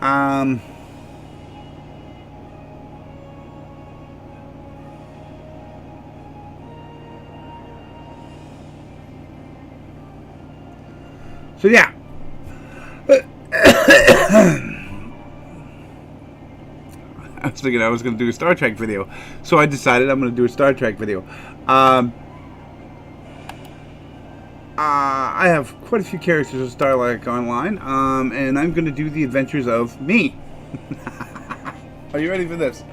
Um, so yeah. I was thinking I was going to do a Star Trek video, so I decided I'm going to do a Star Trek video. I have quite a few characters of Starlight Online, and I'm going to do the adventures of me. Are you ready for this?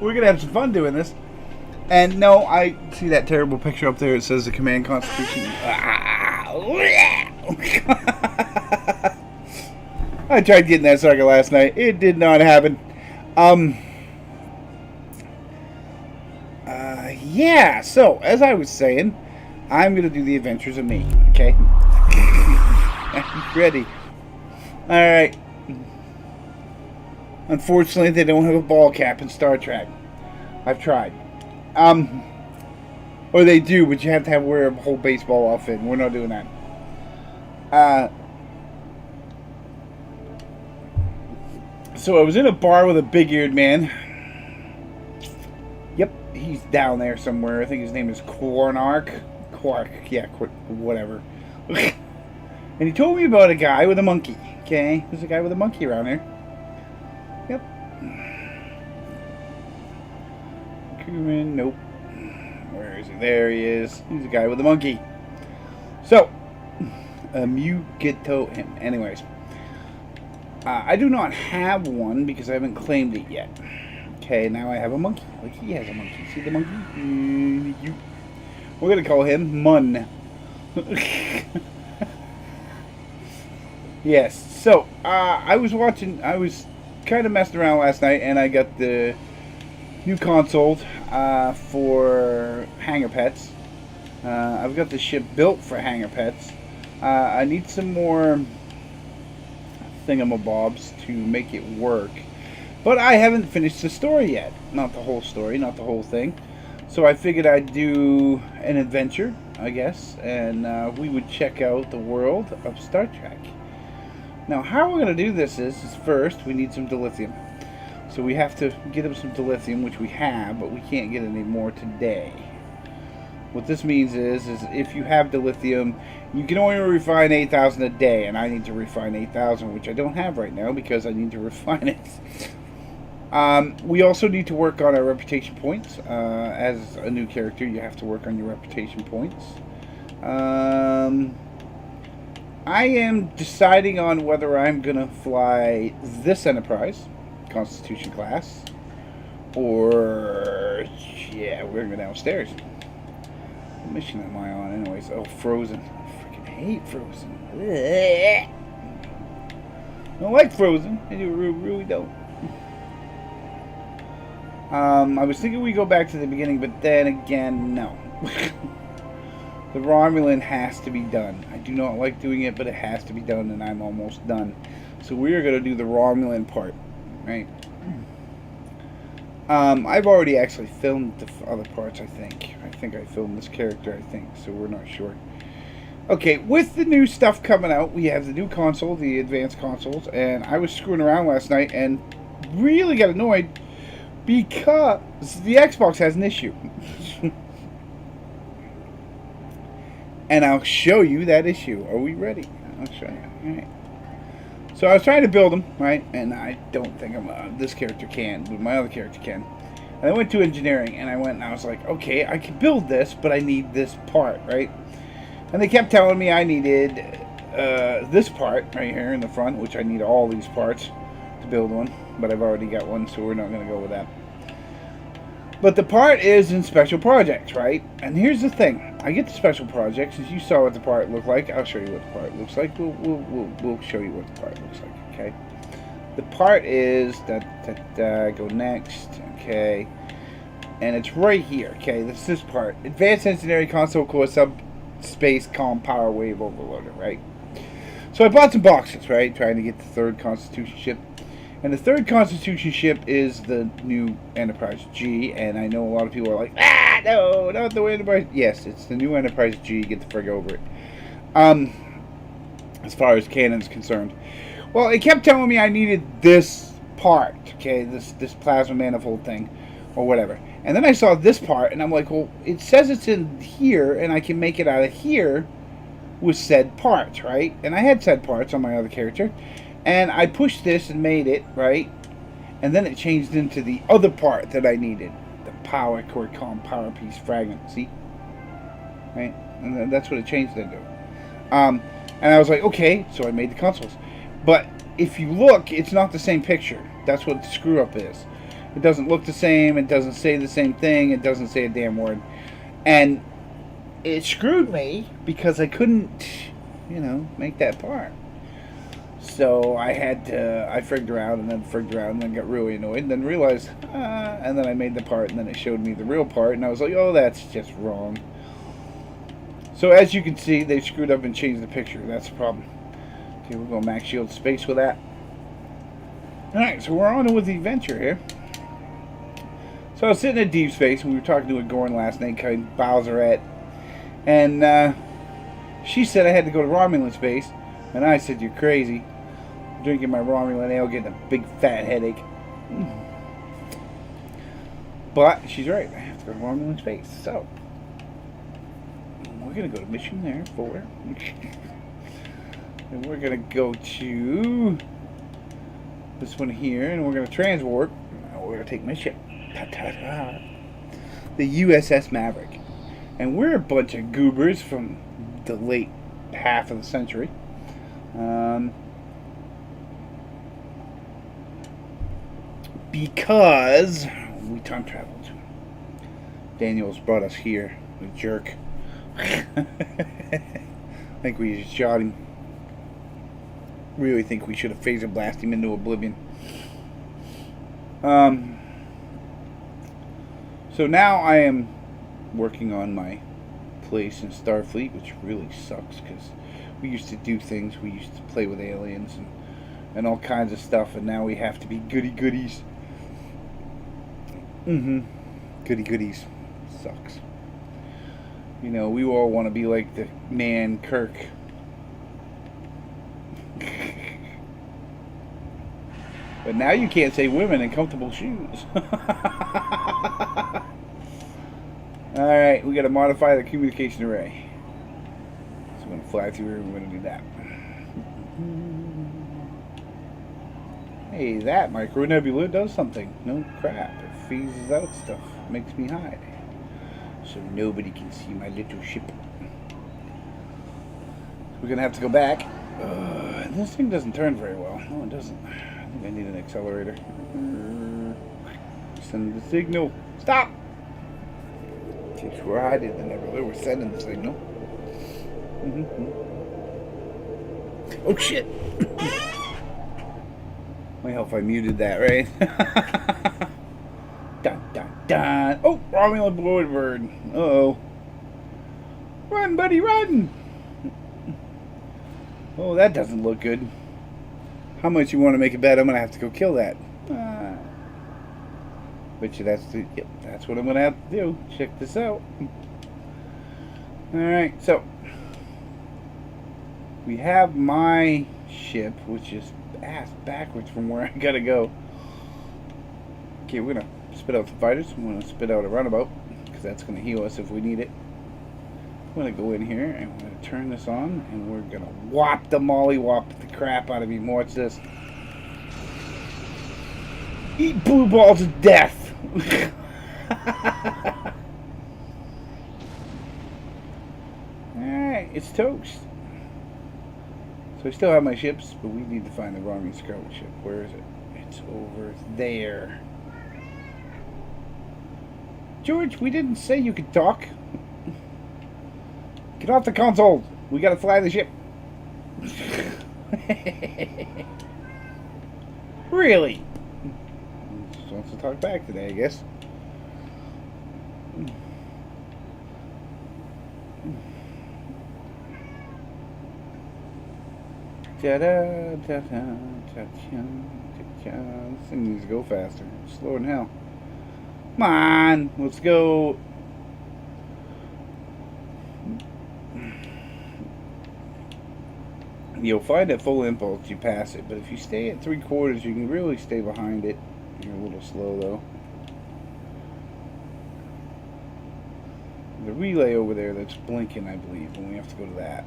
We're going to have some fun doing this. And no, I see that terrible picture up there. It says the Command Constitution. I tried getting that sucker last night. It did not happen. Yeah, so, as I was saying, I'm going to do the adventures of me, okay? Ready. Alright. Unfortunately, they don't have a ball cap in Star Trek. I've tried. Or they do, but you have to wear a whole baseball outfit, and we're not doing that. So I was in a bar with a big-eared man. Yep, he's down there somewhere. I think his name is Quark, yeah, whatever. And he told me about a guy with a monkey. Okay, there's a guy with a monkey around here. Yep. Nope. Where is he? There he is. He's a guy with a monkey. So, you get to him. Anyways, I do not have one because I haven't claimed it yet. Okay, now I have a monkey. Like he has a monkey. See the monkey? We're gonna call him Mun. Yes. So I was kind of messing around last night, and I got the new console for Hangar Pets. I've got the ship built for Hangar Pets. I need some more thingamabobs to make it work. But I haven't finished the story yet. Not the whole story, not the whole thing. So I figured I'd do an adventure, I guess, and we would check out the world of Star Trek. Now, how we're going to do this is first, we need some dilithium. So we have to get him some dilithium, which we have, but we can't get any more today. What this means is if you have dilithium, you can only refine 8,000 a day, and I need to refine 8,000, which I don't have right now because I need to refine it. We also need to work on our reputation points. As a new character, you have to work on your reputation points. I am deciding on whether I'm going to fly this Enterprise, Constitution class, or, yeah, we're going to go downstairs. What mission am I on anyways? Oh, Frozen. I freaking hate Frozen. I don't like Frozen. I really don't. I was thinking we go back to the beginning, but then again, no. The Romulan has to be done. I do not like doing it, but it has to be done, and I'm almost done. So we are going to do the Romulan part, right? I've already actually filmed the other parts, I think. I think I filmed this character, I think, so we're not sure. Okay, with the new stuff coming out, we have the new console, the advanced consoles, and I was screwing around last night and really got annoyed because the Xbox has an issue. And I'll show you that issue. Are we ready? I'll show you. Alright. So I was trying to build them, right? And I don't think this character can, but my other character can. And I went to engineering, and I was like, okay, I can build this, but I need this part, right? And they kept telling me I needed this part right here in the front, which I need all these parts to build one. But I've already got one, so we're not going to go with that. But the part is in special projects, right? And here's the thing. I get the special projects. As you saw what the part looked like, I'll show you what the part looks like. We'll show you what the part looks like, okay? The part is go next, okay? And it's right here, okay? This part. Advanced Engineering Console Core Subspace Calm Power Wave Overloader, right? So I bought some boxes, right? Trying to get the third Constitution ship. And the third Constitution ship is the new Enterprise G, and I know a lot of people are like, no, not the Enterprise. Yes, it's the new Enterprise G. Get the frig over it. As far as canon's concerned, Well, it kept telling me I needed this part, okay, this plasma manifold thing, or whatever. And then I saw this part, and I'm like, well, it says it's in here, and I can make it out of here with said parts, right? And I had said parts on my other character, and I pushed this and made it, right? And then it changed into the other part that I needed, the power core column power piece fragment. See, right? And then that's what it changed into. And I was like, okay, so I made the consoles. But if you look, it's not the same picture. That's what the screw up is. It doesn't look the same. It doesn't say the same thing. It doesn't say a damn word. And it screwed me because I couldn't, you know, make that part. So I had to, I frigged around and then frigged around and then got really annoyed and then realized, and then I made the part and then it showed me the real part and I was like, oh, that's just wrong. So as you can see, they screwed up and changed the picture. That's the problem. Okay, we're going max shield space with that. Alright, so we're on with the adventure here. So I was sitting at Deep Space and we were talking to a Gorn last night, kind of Bowserette. And she said I had to go to Romulan space. And I said, you're crazy. Drinking my Romulan ale, getting a big fat headache. But she's right. I have to go to Romulan space. So we're going to go to mission there 4. And we're going to go to this one here. And we're going to transwarp. We're going to take my ship. Ta-ta-ta. The USS Maverick. And we're a bunch of goobers from the late half of the century. Because we time traveled. Daniels brought us here, a jerk. I think we just shot him. Really think we should have phaser blasted him into oblivion. So now I am working on my place in Starfleet, which really sucks because we used to do things. We used to play with aliens and all kinds of stuff, and now we have to be goody goodies. Goody goodies. Sucks. You know, we all want to be like the man Kirk. But now you can't say women in comfortable shoes. Alright, we gotta modify the communication array. So we're gonna fly through here and we're gonna do that. Hey, that micro nebula does something. No crap. It phases out stuff. Makes me hide. So nobody can see my little ship. We're gonna have to go back. This thing doesn't turn very well. No, it doesn't. I think I need an accelerator. Send the signal. Stop! Keeps riding and everywhere. We're sending the signal. Oh shit! Might help if I muted that, right? Dun dun dun! Oh, Romulan Bloodbird. Uh-oh. Run, buddy, run! Oh, that doesn't look good. How much you want to make a bet? I'm gonna have to go kill that. Bet you that's what I'm gonna have to do. Check this out. Alright, so we have my ship, which is ass backwards from where I gotta go. Okay, we're gonna spit out the fighters. I'm gonna spit out a runabout because that's gonna heal us if we need it. I'm gonna go in here and we're gonna turn this on and we're gonna whop the mollywop the crap out of him. Watch this. Eat blue balls of death. Alright, it's toast. So I still have my ships, but we need to find the Romulan Scarlet ship. Where is it? It's over there. George, we didn't say you could talk. Get off the console. We gotta fly the ship. Really? Just wants to talk back today, I guess. This thing needs to go faster. Slower than hell. Come on, let's go. You'll find at full impulse you pass it, but if you stay at 3/4, you can really stay behind it. You're a little slow though. The relay over there that's blinking, I believe, and we have to go to that.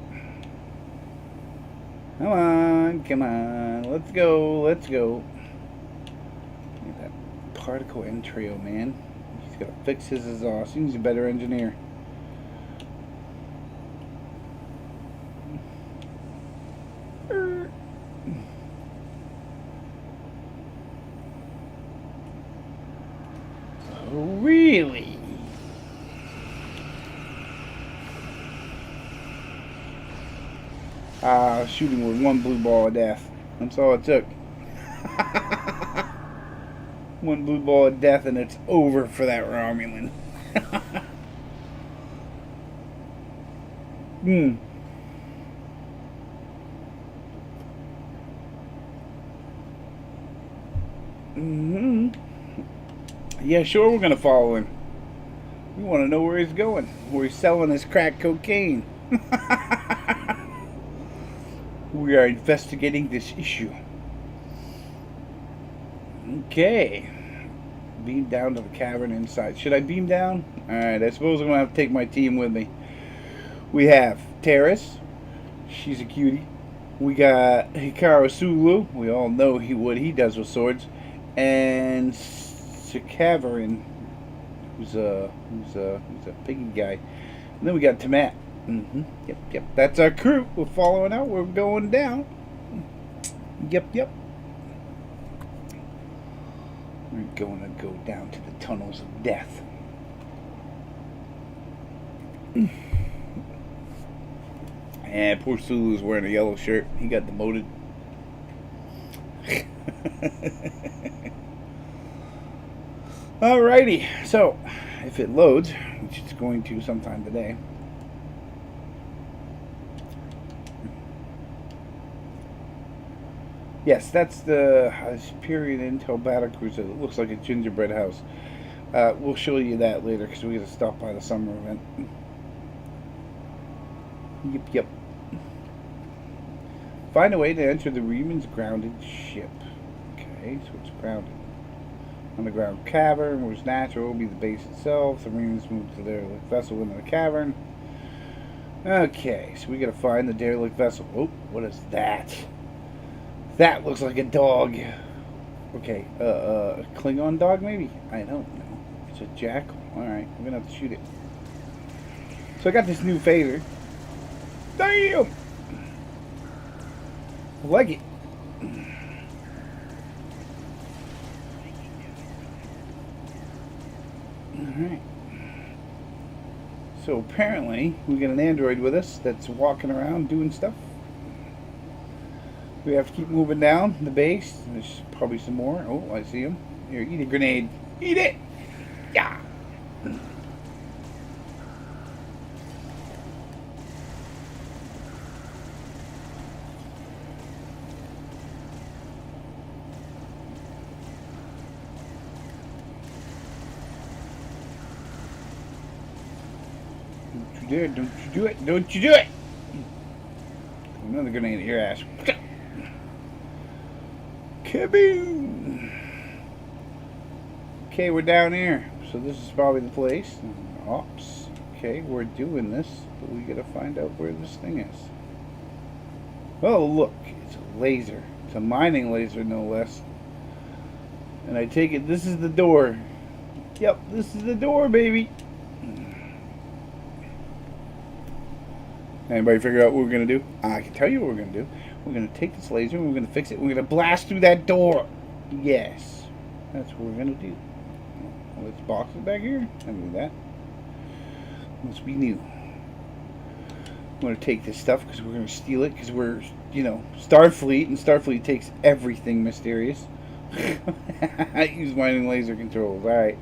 Come on, let's go, let's go. Look at that particle entrail, man. He's got to fix his exhaust. He's a better engineer. Really? Shooting with one blue ball of death. That's all it took. One blue ball of death and it's over for that Romulan. Yeah, sure, we're going to follow him. We want to know where he's going. Where he's selling his crack cocaine. We are investigating this issue. Okay. Beam down to the cavern inside. Should I beam down? Alright, I suppose I'm going to have to take my team with me. We have Terrace. She's a cutie. We got Hikaru Sulu. We all know what he does with swords. And Cavern, who's a piggy guy. And then we got Tamat. Yep. That's our crew. We're following out. We're going down. Yep. We're going to go down to the tunnels of death. And poor Sulu's wearing a yellow shirt. He got demoted. Alrighty, so if it loads, which it's going to sometime today. Yes, that's the Superior Intel Battle Cruiser. It looks like a gingerbread house. We'll show you that later because we got to stop by the summer event. Yep. Find a way to enter the Reman's grounded ship. Okay, so it's grounded. Underground cavern, which natural will be the base itself. The Marines move to their vessel into the cavern. Okay, so we gotta find the derelict vessel. Oh, what is that? That looks like a dog. Okay, a Klingon dog maybe? I don't know. It's a jackal. Alright, we're gonna have to shoot it. So I got this new phaser. Damn! I like it. Alright. So apparently we got an android with us that's walking around doing stuff. We have to keep moving down the base. There's probably some more. Oh, I see him. Here, eat a grenade. Eat it! Yeah! Don't you do it. Don't you do it. Another grenade at your ass. Kaboom! Okay, we're down here. So this is probably the place. Oops. Okay, we're doing this, but we gotta find out where this thing is. Oh, look. It's a laser. It's a mining laser, no less. And I take it this is the door. Yep, this is the door, baby. Anybody figure out what we're going to do? I can tell you what we're going to do. We're going to take this laser and we're going to fix it. And we're going to blast through that door. Yes. That's what we're going to do. Oh, there's boxes back here. I can do that. Must be new. I'm going to take this stuff because we're going to steal it because we're, you know, Starfleet. And Starfleet takes everything mysterious. I use mining laser controls. Alright.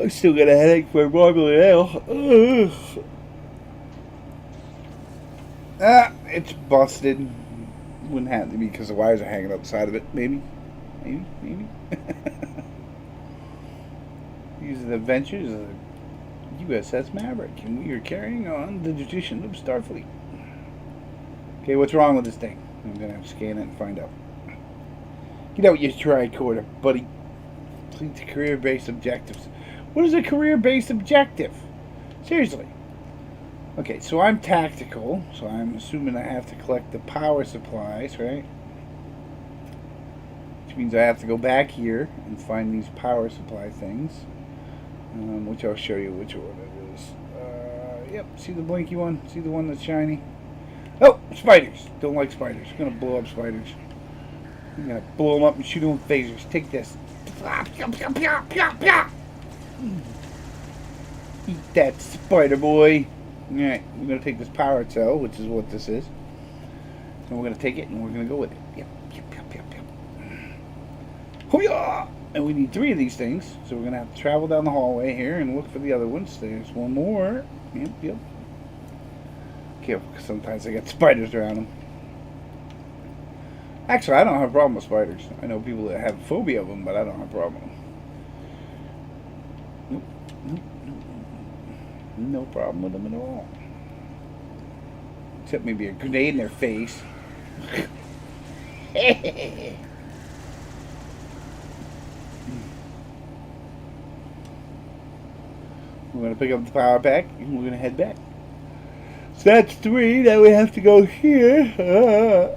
I still got a headache for Marble Ale. It's busted. Wouldn't have to be because the wires are hanging outside of it. Maybe. These are the adventures of USS Maverick, and we are carrying on the tradition of Starfleet. Okay, what's wrong with this thing? I'm gonna have to scan it and find out. Get out your tricorder, buddy. Complete the career-based objectives. What is a career-based objective? Seriously. Okay, so I'm tactical, so I'm assuming I have to collect the power supplies, right? Which means I have to go back here and find these power supply things. Which I'll show you which one it is. Yep, see the blinky one? See the one that's shiny? Oh, spiders. Don't like spiders. I'm gonna blow up spiders. I'm gonna blow them up and shoot them with phasers. Take this. Eat that, spider boy. Alright, we're gonna take this power cell, which is what this is. And we're gonna take it and we're gonna go with it. Yep. Hoo-yah! And we need 3 of these things, so we're gonna have to travel down the hallway here and look for the other ones. There's one more. Yep. Careful, because sometimes they got spiders around them. Actually, I don't have a problem with spiders. I know people that have a phobia of them, but I don't have a problem with them. Nope. No problem with them at all. Except maybe a grenade in their face. We're going to pick up the power pack and we're going to head back. So that's 3. Now we have to go here.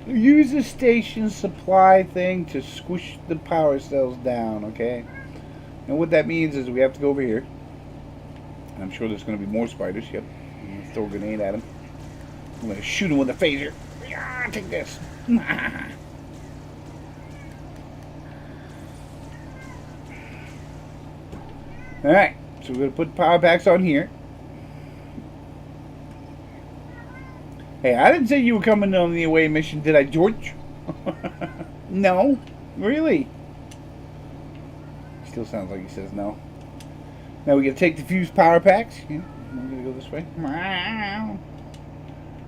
Use the station supply thing to squish the power cells down, okay? And what that means is we have to go over here. I'm sure there's going to be more spiders. Yep. I'm going to throw a grenade at them. I'm going to shoot them with a phaser. Yeah, take this. Alright. So we're going to put power packs on here. Hey, I didn't say you were coming on the away mission, did I, George? No? Really? Still sounds like he says no. Now we're going to take the fused power packs. Yeah, we're going to go this way.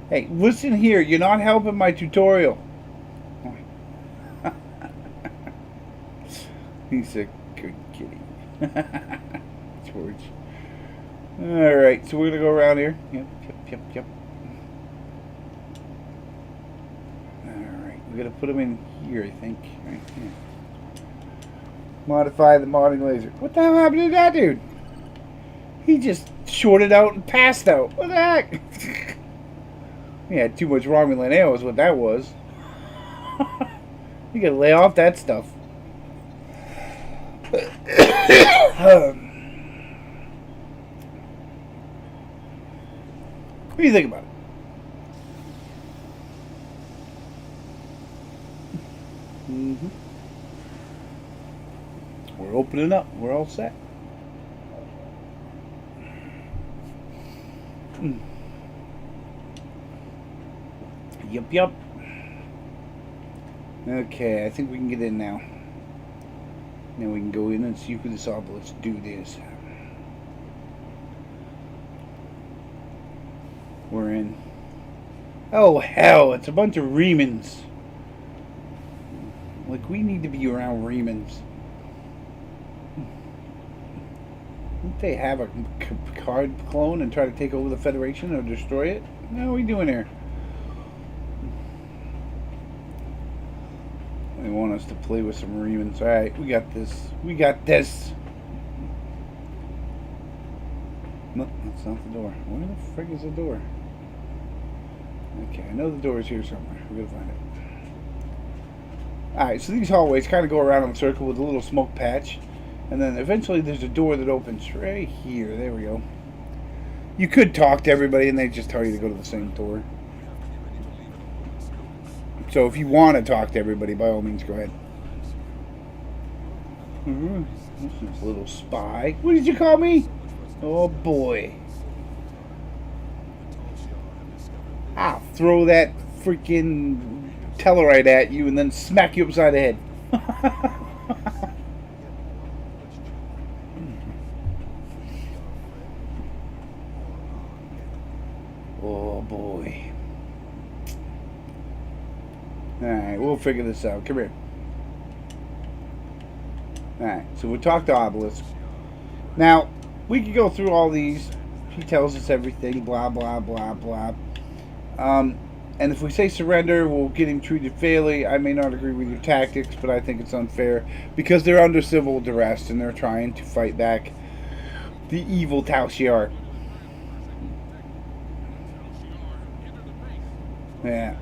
Hey, listen here. You're not helping my tutorial. He's a good kitty. George. Alright, so we're going to go around here. Yep. Alright, we're going to put them in here, I think. Right here. Modify the modding laser. What the hell happened to that dude? He just shorted out and passed out. What the heck? He had too much Romulan ale is what that was. You gotta lay off that stuff. What do you think about it? We're opening up. We're all set. Yep. Okay, I think we can get in now. Now we can go in and see who this is. Let's do this. We're in. Oh hell, it's a bunch of Remans. Like, we need to be around Remans. Didn't they have a card clone and try to take over the Federation or destroy it? No, what are we doing here? They want us to play with some Remans. Alright, we got this. No, that's not the door. Where the frick is the door? Okay, I know the door is here somewhere. We're gonna find it. Alright, so these hallways kind of go around in a circle with a little smoke patch. And then eventually there's a door that opens right here. There we go. You could talk to everybody and they just tell you to go to the same door. So if you want to talk to everybody, by all means, go ahead. This is a little spy. What did you call me? Oh boy. I'll throw that freaking Tellarite at you and then smack you upside the head. Oh boy. Alright, we'll figure this out. Come here. Alright, so we'll talk to Obelisk. Now, we could go through all these. He tells us everything, blah, blah, blah, blah. And if we say surrender, we'll get him treated fairly. I may not agree with your tactics, but I think it's unfair because they're under civil duress and they're trying to fight back the evil Tal Shiar. Yeah.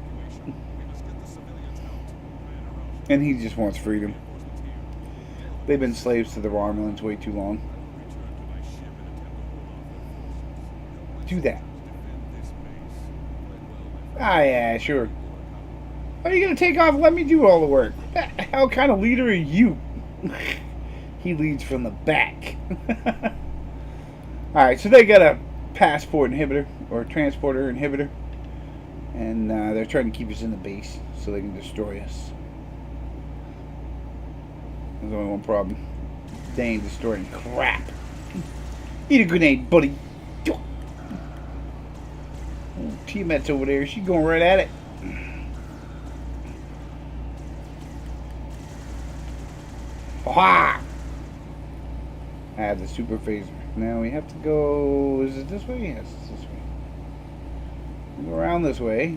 And he just wants freedom. They've been slaves to the Romulans way too long. Do that. Ah, yeah, sure. Are you going to take off? Let me do all the work. What the hell kind of leader are you? He leads from the back. Alright, so they got a passport inhibitor, or transporter inhibitor. And they're trying to keep us in the base so they can destroy us. There's only one problem. They ain't destroying crap. Eat a grenade, buddy. Tiamat's over there. She's going right at it. Ha! I have the super phaser. Now we have to go. Is it this way? Yes, it's this way. We'll go around this way.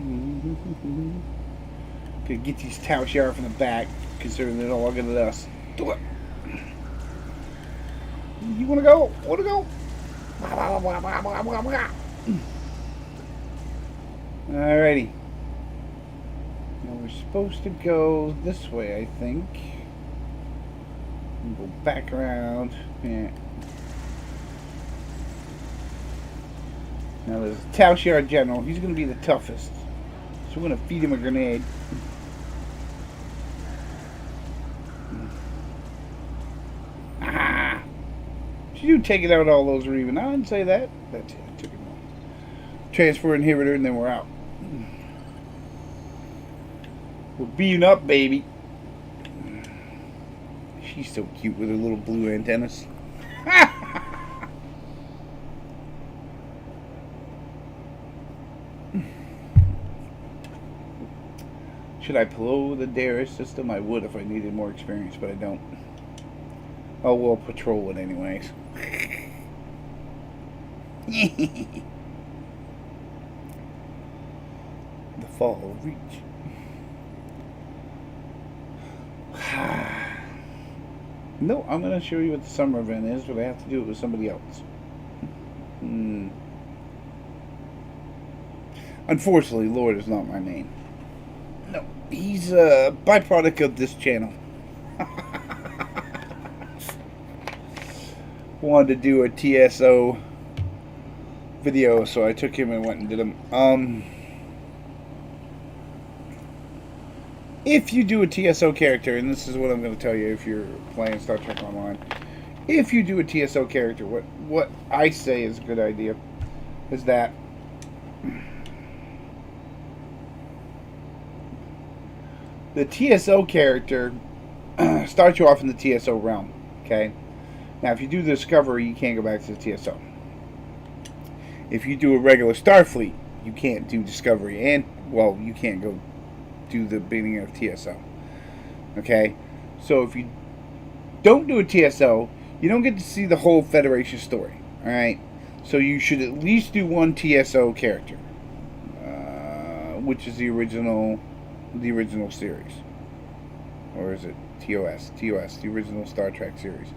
Could get these Tal Shiar from the back, considering they're all looking at us. Do it. You want to go? Want to go? Alrighty. Now we're supposed to go this way, I think. And go back around. Yeah. Now there's Tal Shiar General. He's going to be the toughest. So we're going to feed him a grenade. Ah! You taking out all those Reven. I didn't say that. That's it. I took him out. Transfer inhibitor and then we're out. We're beating up, baby. She's so cute with her little blue antennas. Should I blow the Darius system? I would if I needed more experience, but I don't. Oh, we'll patrol it anyways. The fall of Reach. No, I'm going to show you what the summer event is, but I have to do it with somebody else. Unfortunately, Lord is not my main. No, he's a byproduct of this channel. Wanted to do a TSO video, so I took him and went and did him. If you do a TSO character, and this is what I'm going to tell you if you're playing Star Trek Online, if you do a TSO character, what I say is a good idea is that the TSO character starts you off in the TSO realm, okay? Now, if you do the Discovery, you can't go back to the TSO. If you do a regular Starfleet, you can't do Discovery, and, well, you can't go do the beginning of TSO. Okay? So if you don't do a TSO, you don't get to see the whole Federation story. Alright? So you should at least do one TSO character. Which is the original series. Or is it TOS? TOS, the original Star Trek series.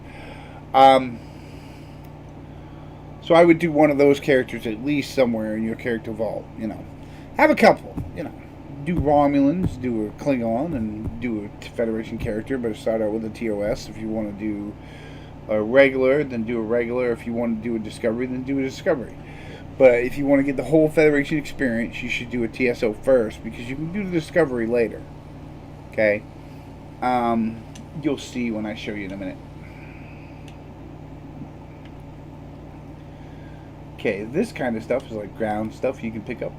So I would do one of those characters at least somewhere in your character vault, you know. Have a couple, you know. Do Romulans, do a Klingon, and do a Federation character, but start out with a TOS. If you want to do a regular, then do a regular. If you want to do a Discovery, then do a Discovery. But if you want to get the whole Federation experience, you should do a TSO first, because you can do the Discovery later. Okay? You'll see when I show you in a minute. Okay, this kind of stuff is like ground stuff you can pick up.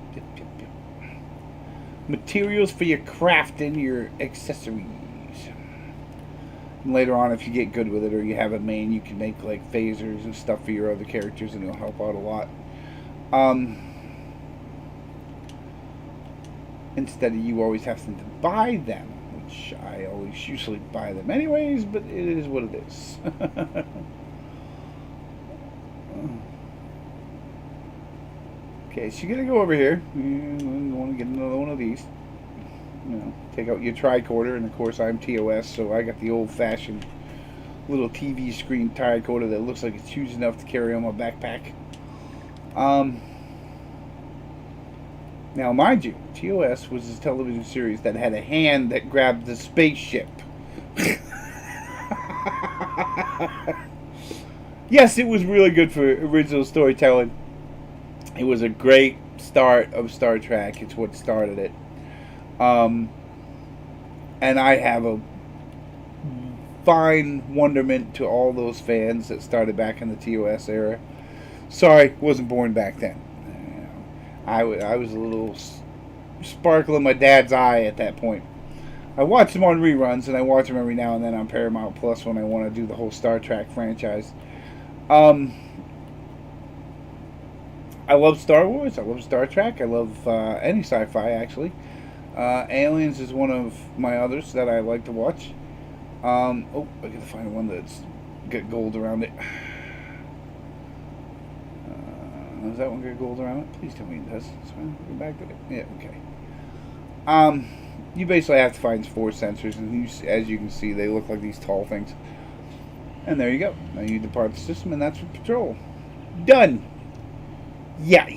Materials for your craft and your accessories. And later on, if you get good with it or you have a main, you can make like phasers and stuff for your other characters, and it'll help out a lot. Instead of you always having to buy them, which I always usually buy them anyways, but it is what it is. Okay, so you're gonna go over here. You want to get another one of these. You know, take out your tricorder, and of course I'm TOS, so I got the old-fashioned little TV screen tricorder that looks like it's huge enough to carry on my backpack. Now, mind you, TOS was this television series that had a hand that grabbed the spaceship. Yes, it was really good for original storytelling. It was a great start of Star Trek. It's what started it. And I have a fine wonderment to all those fans that started back in the TOS era. Sorry, wasn't born back then. I was a little sparkle in my dad's eye at that point. I watch them on reruns, and I watch them every now and then on Paramount Plus when I want to do the whole Star Trek franchise. I love Star Wars. I love Star Trek. I love any sci-fi, actually. Aliens is one of my others that I like to watch. Oh, I gotta find one that's got gold around it. Does that one get gold around it? Please tell me it does. So go back to it. Yeah, okay. You basically have to find 4 sensors, and as you can see, they look like these tall things. And there you go. Now you depart the system, and that's for patrol. Done. Yeah.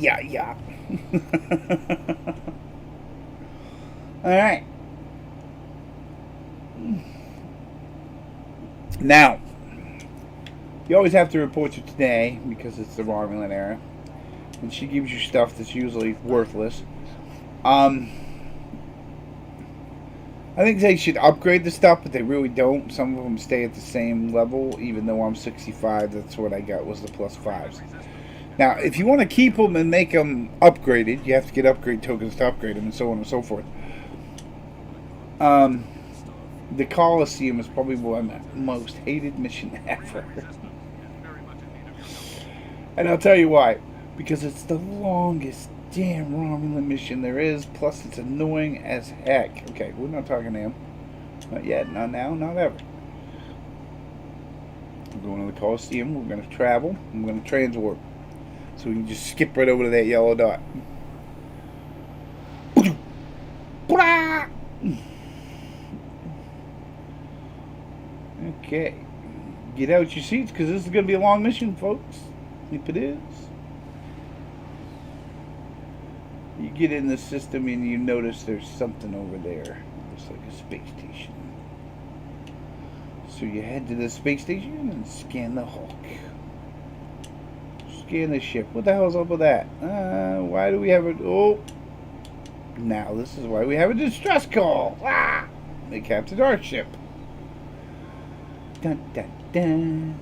All right. Now, you always have to report to today because it's the Romulan era, and she gives you stuff that's usually worthless. I think they should upgrade the stuff, but they really don't. Some of them stay at the same level, even though I'm 65. That's what I got was the +5s. Now, if you want to keep them and make them upgraded, you have to get upgrade tokens to upgrade them, and so on and so forth. The Coliseum is probably one of the most hated mission ever. And I'll tell you why. Because it's the longest damn Romulan mission there is, plus it's annoying as heck. Okay, we're not talking to him. Not yet, not now, not ever. We're going to the Coliseum, we're going to travel, and we're going to transwarp. So we can just skip right over to that yellow dot. Okay. Get out your seats, because this is going to be a long mission, folks. If it is. You get in the system and you notice there's something over there. Looks like a space station. So you head to the space station and scan the Hulk. Scan the ship. What the hell's up with that? Why do we have a... Oh! Now this is why we have a distress call! Ah! They captured our ship. Dun dun dun.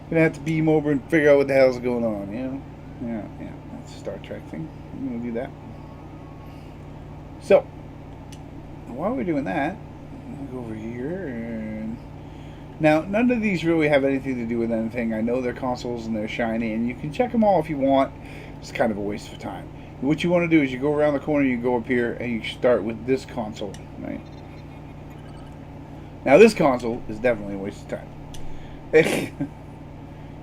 Gonna have to beam over and figure out what the hell's going on, you know? Yeah, that's a Star Trek thing. I'm gonna do that. So, while we're doing that, I'll go over here and... Now, none of these really have anything to do with anything. I know they're consoles and they're shiny, and you can check them all if you want. It's kind of a waste of time. What you want to do is you go around the corner, you go up here, and you start with this console, right? Now, this console is definitely a waste of time.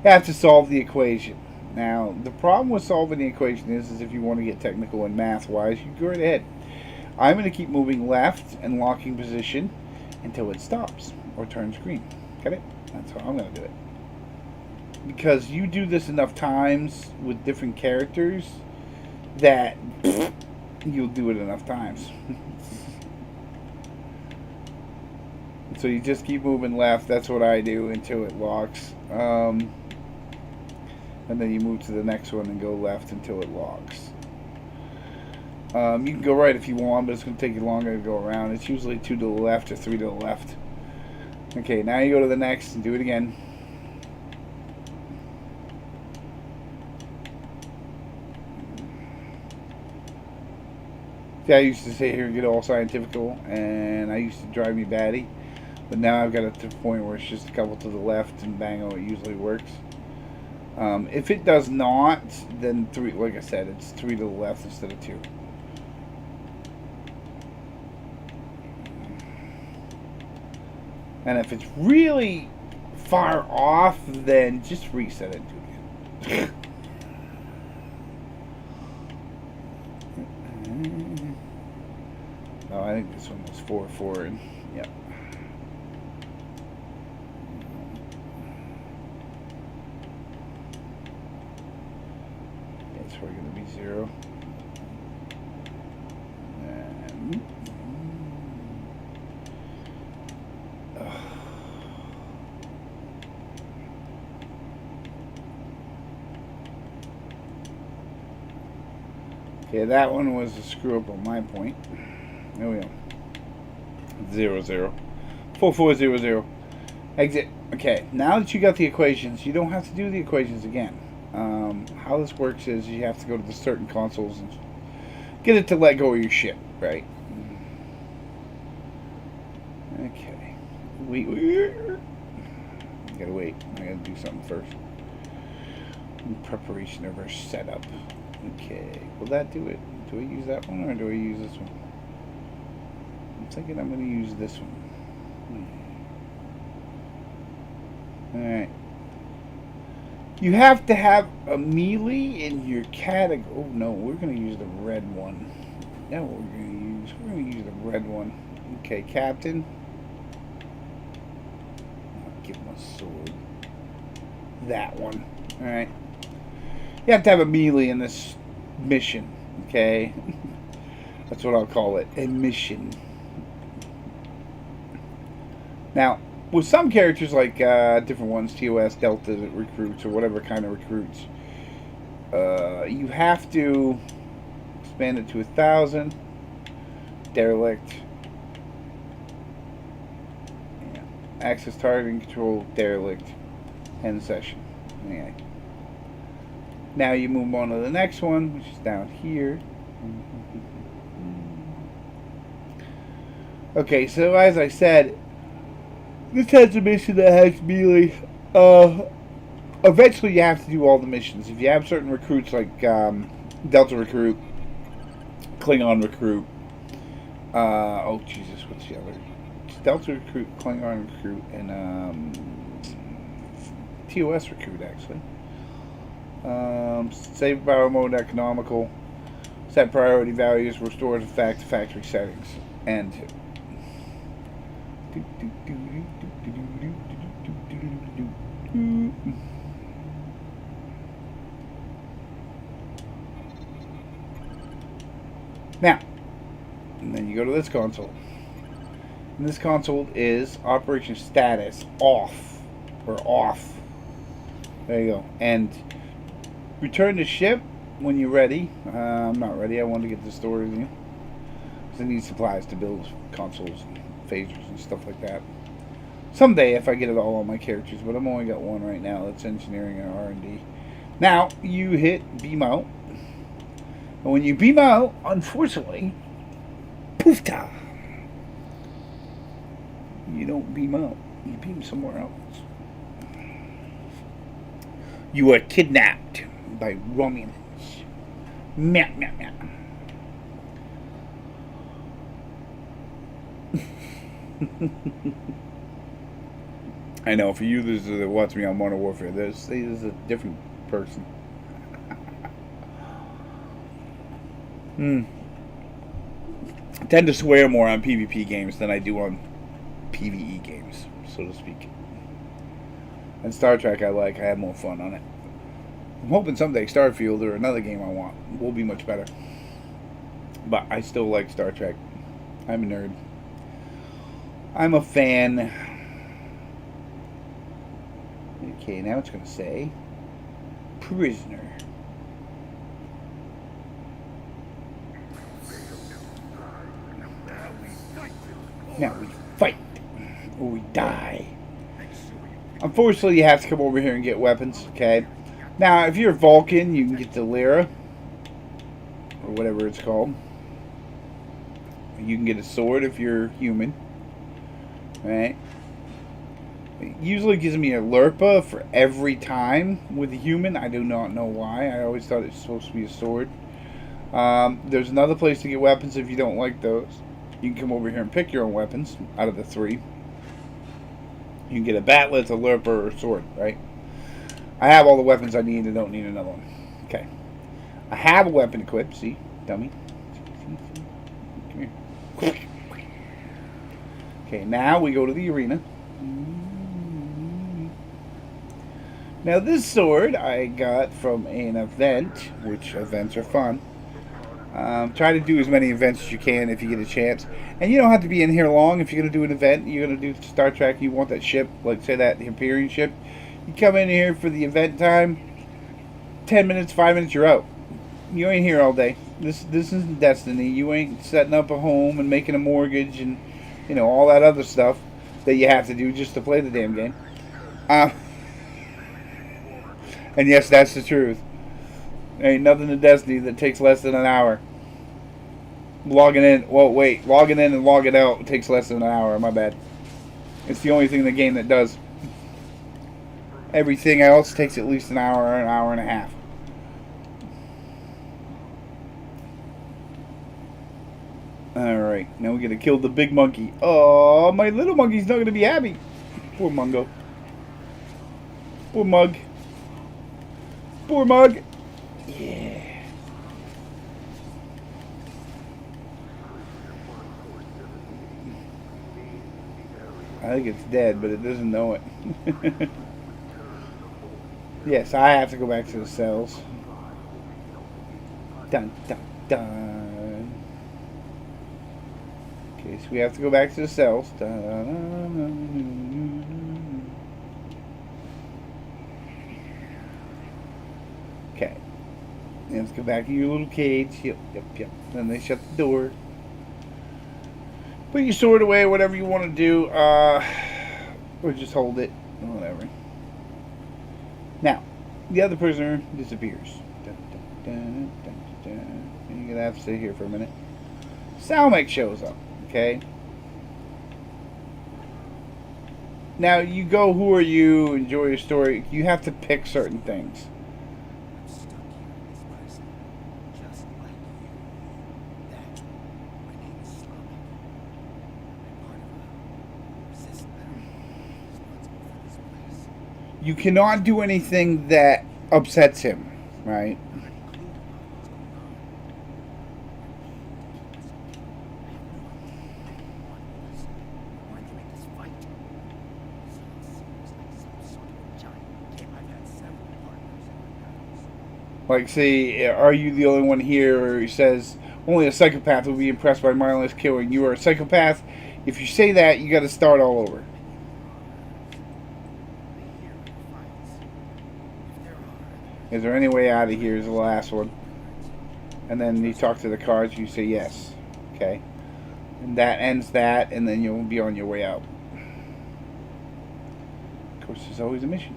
You have to solve the equation. Now, the problem with solving the equation is if you want to get technical and math-wise, you go right ahead. I'm going to keep moving left and locking position until it stops or turns green. Got it? That's how I'm going to do it. Because you do this enough times with different characters that you'll do it enough times. So you just keep moving left. That's what I do until it locks. And then you move to the next one and go left until it locks. You can go right if you want, but it's going to take you longer to go around. It's usually 2 to the left or 3 to the left. Okay, now you go to the next and do it again. See, I used to sit here and get all scientifical, and I used to drive me batty. But now I've got it to the point where it's just a couple to the left, and bang, it usually works. If it does not, then 3, like I said, it's 3 to the left instead of 2. And if it's really far off, then just reset it. I think this one was 4-4, and yep. It's probably going to be 0. And, okay, that one was a screw up on my point. There we go. 0-0. 4-4-0-0. Exit. Okay, now that you got the equations, you don't have to do the equations again. How this works is you have to go to the certain consoles and get it to let go of your ship, right? Okay. Wait. Gotta wait. I gotta do something first. In preparation of our setup. Okay. Will that do it? Do I use that one or do I use this one? I'm thinking I'm gonna use this one. Alright. You have to have a melee in your category. Oh no, we're going to use the red one. That's what we're going to use. We're going to use the red one. Okay, Captain. I'll give him a sword. That one. Alright. You have to have a melee in this mission. Okay? That's what I'll call it. A mission. Now, with some characters, like different ones, TOS, Delta recruits, or whatever kind of recruits, you have to expand it to 1,000. Derelict. Yeah. Access targeting control, derelict. End session. Okay. Now you move on to the next one, which is down here. Okay, so as I said, this has a mission that has melee. Eventually you have to do all the missions. If you have certain recruits like Delta Recruit, Klingon Recruit, oh Jesus, what's the other? It's Delta Recruit, Klingon Recruit, and TOS Recruit actually. Save power mode economical. Set priority values, restore the factory settings. And now, and then you go to this console. And this console is operation status off, or off. There you go. And return to ship when you're ready. I'm not ready. I want to get the story with you. Because I need supplies to build consoles and phasers and stuff like that. Someday if I get it all on my characters, but I've only got one right now. That's engineering and R&D. Now, you hit beam out. And when you beam out, unfortunately, poof-ta! You don't beam out. You beam somewhere else. You are kidnapped by Romulans. Meow, meow, meow. I know, for you that watch me on Modern Warfare, this is a different person. I tend to swear more on PvP games than I do on PvE games, so to speak. And Star Trek I have more fun on it. I'm hoping someday Starfield or another game I want will be much better. But I still like Star Trek. I'm a nerd. I'm a fan. Okay, now it's going to say prisoner. Now we fight or we die. Unfortunately, you have to come over here and get weapons, okay? Now, if you're Vulcan, you can get the Lyra, or whatever it's called. You can get a sword if you're human, right? It usually gives me a Lurpa for every time with a human. I do not know why. I always thought it was supposed to be a sword. There's another place to get weapons if you don't like those. You can come over here and pick your own weapons out of the 3. You can get a bat'leth, a Lurpa, or a sword, right? I have all the weapons I need and don't need another one. Okay. I have a weapon equipped. See? Dummy. Come here. Okay, now we go to the arena. Now this sword I got from an event, which events are fun. Try to do as many events as you can if you get a chance. And you don't have to be in here long. If you're going to do an event, you're going to do Star Trek, you want that ship, like say that Imperium ship. You come in here for the event time, 10 minutes, 5 minutes, you're out. You ain't here all day. This isn't Destiny. You ain't setting up a home and making a mortgage and, you know, all that other stuff that you have to do just to play the damn game. And yes, that's the truth. Ain't nothing in Destiny that takes less than an hour. Logging in, logging in and logging out takes less than an hour. My bad. It's the only thing in the game that does. Everything else takes at least an hour and a half. Alright, now we gotta kill the big monkey. Oh, my little monkey's not gonna be happy. Poor Mungo. Poor Mug. Poor Mug. Yeah. I think it's dead, but it doesn't know it. Yes, I have to go back to the cells. Dun, dun, dun. Okay, so we have to go back to the cells. Dun, dun, dun, dun, dun. Okay. Let's go back to your little cage. Yep. Then they shut the door. Put your sword away, whatever you want to do. Or just hold it. Whatever. Now, the other prisoner disappears. Dun, dun, dun, dun, dun. And you're going to have to sit here for a minute. Salmek shows up. Okay. Now, you go, who are you? Enjoy your story. You have to pick certain things. You cannot do anything that upsets him, right? Like, say, are you the only one here who says only a psychopath will be impressed by mindless killing? You are a psychopath. If you say that, you got to start all over. Is there any way out of here is the last one. And then you talk to the cards, you say yes. Okay. And that ends that, and then you'll be on your way out. Of course, there's always a mission.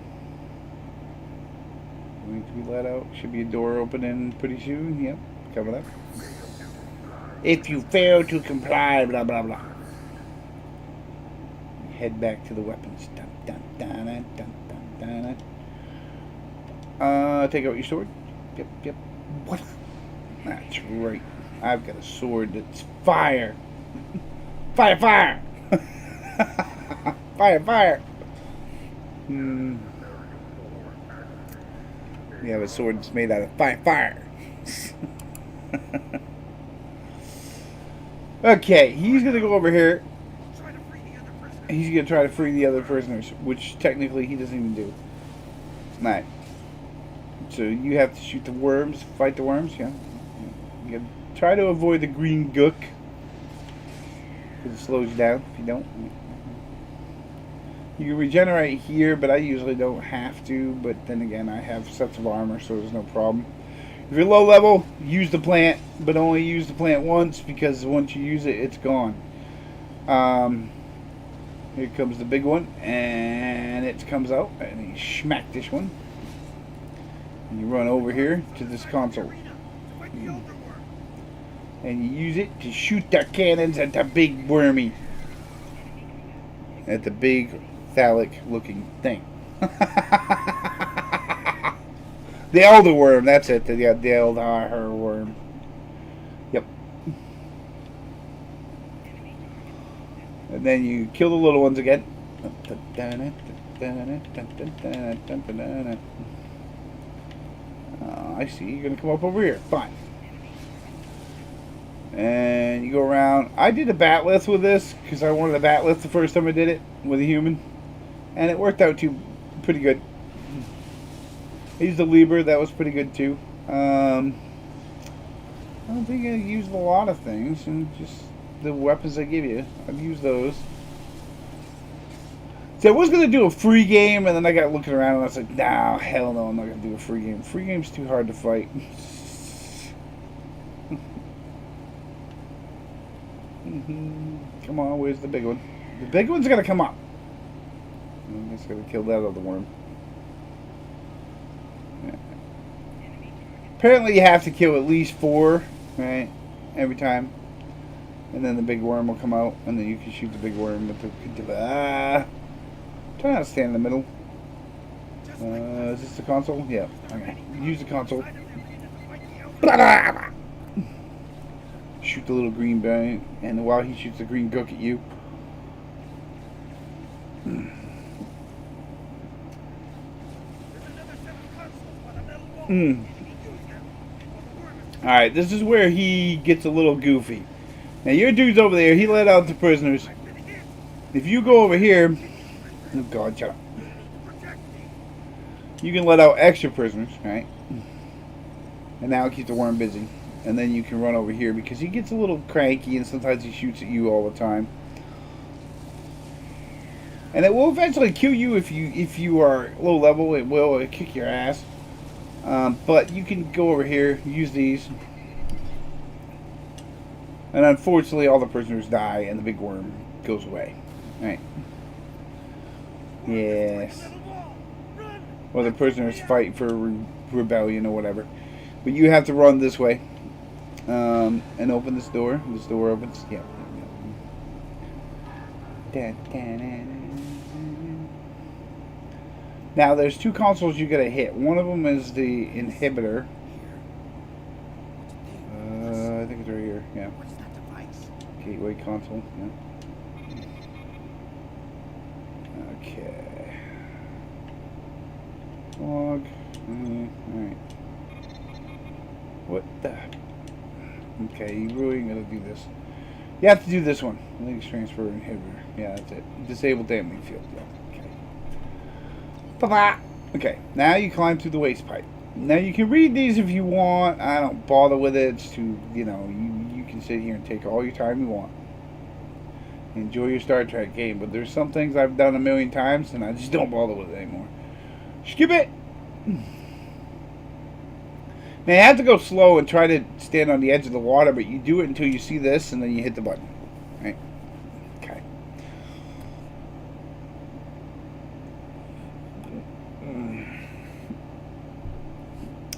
We need to be let out. Should be a door opening pretty soon. Yep. Coming up. If you fail to comply, blah, blah, blah. Head back to the weapons. Dun, dun, dun, dun, dun, dun, dun. Take out your sword. Yep. What? That's right. I've got a sword that's fire. Fire! Fire! You have a sword that's made out of fire. Okay, he's gonna go over here. He's gonna try to free the other prisoners, which technically he doesn't even do. Right. So you have to shoot the worms, fight the worms, yeah. You gotta try to avoid the green gook, because it slows you down if you don't. You can regenerate here, but I usually don't have to, but then again, I have sets of armor, so there's no problem. If you're low level, use the plant, but only use the plant once, because once you use it, it's gone. Here comes the big one, and it comes out, and you smack this one. And you run over here to this console. And you use it to shoot the cannons at the big wormy. At the big phallic looking thing. The elder worm, that's it. The elder her worm. Yep. And then you kill the little ones again. I see. You're going to come up over here. Fine. And and you go around. I did a batleth with this because I wanted a batleth the first time I did it with a human, and it worked out pretty good. I used the Libra, that was pretty good too. I don't think I used a lot of things, and just the weapons I give you. I've used those. So I was going to do a free game, and then I got looking around, and I was like, nah, hell no, I'm not going to do a free game. Free game's too hard to fight. Come on, where's the big one? The big one's going to come up. I'm just going to kill that other worm. Apparently you have to kill at least 4, right, every time. And then the big worm will come out, and then you can shoot the big worm with the... Try not to stand in the middle. Is this the console? Yeah. Okay. Use the console. Shoot the little green guy, and while he shoots the green gook at you... Alright, this is where he gets a little goofy. Now your dude's over there, he let out the prisoners. If you go over here... Oh god, shut up. You can let out extra prisoners, right? And now keep the worm busy. And then you can run over here because he gets a little cranky and sometimes he shoots at you all the time. And it will eventually kill you if you are low level. It will kick your ass. But you can go over here, use these. And unfortunately all the prisoners die and the big worm goes away. Alright. Yes. Or the prisoners fight for rebellion or whatever. But you have to run this way. And open this door. This door opens. Yeah. Now there's 2 consoles you gotta hit. One of them is the inhibitor. I think it's right here. Yeah. Gateway console. Yeah. Okay. Log. Alright. What the? Okay, you really ain't gonna do this. You have to do this one. Links transfer inhibitor. Yeah, that's it. Disable dampening field. Yeah. Okay. Ta-da! Okay, now you climb through the waste pipe. Now you can read these if you want. I don't bother with it. It's too, you know, you can sit here and take all your time you want. Enjoy your Star Trek game, but there's some things I've done a million times and I just don't bother with it anymore. Skip it! Now you have to go slow and try to stand on the edge of the water, but you do it until you see this and then you hit the button. Right? Okay.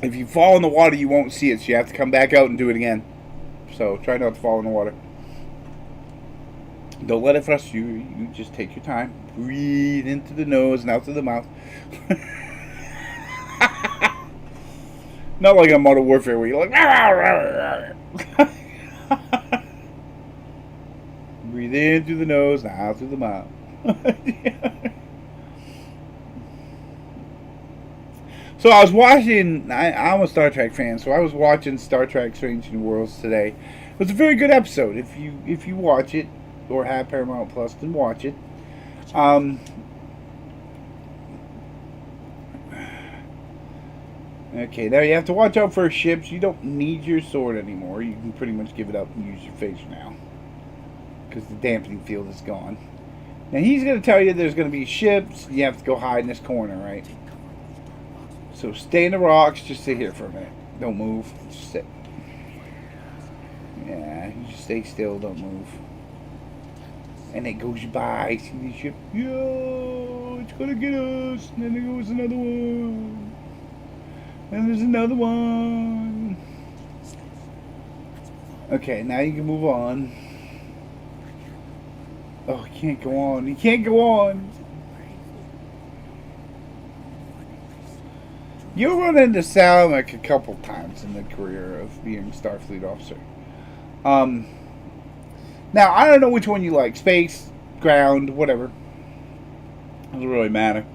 If you fall in the water, you won't see it, so you have to come back out and do it again. So try not to fall in the water. Don't let it frustrate you. You just take your time. Breathe into the nose and out through the mouth. Not like a Modern Warfare where you're like... Breathe in through the nose and out through the mouth. So I was watching... I'm a Star Trek fan, so I was watching Star Trek Strange New Worlds today. It was a very good episode. If you watch it, or have Paramount Plus, then watch it. Okay, now you have to watch out for ships. You don't need your sword anymore. You can pretty much give it up and use your face now. Because the dampening field is gone. Now he's going to tell you there's going to be ships. You have to go hide in this corner, right? So stay in the rocks. Just sit here for a minute. Don't move. Just sit. Yeah, you just stay still. Don't move. And it goes by. See the ship? Yo, it's going to get us. And then there goes another one. And there's another one. Okay, now you can move on. Oh, he can't go on. He can't go on. You'll run into Sal like a couple times in the career of being a Starfleet officer. Now, I don't know which one you like. Space, ground, whatever. Doesn't really matter.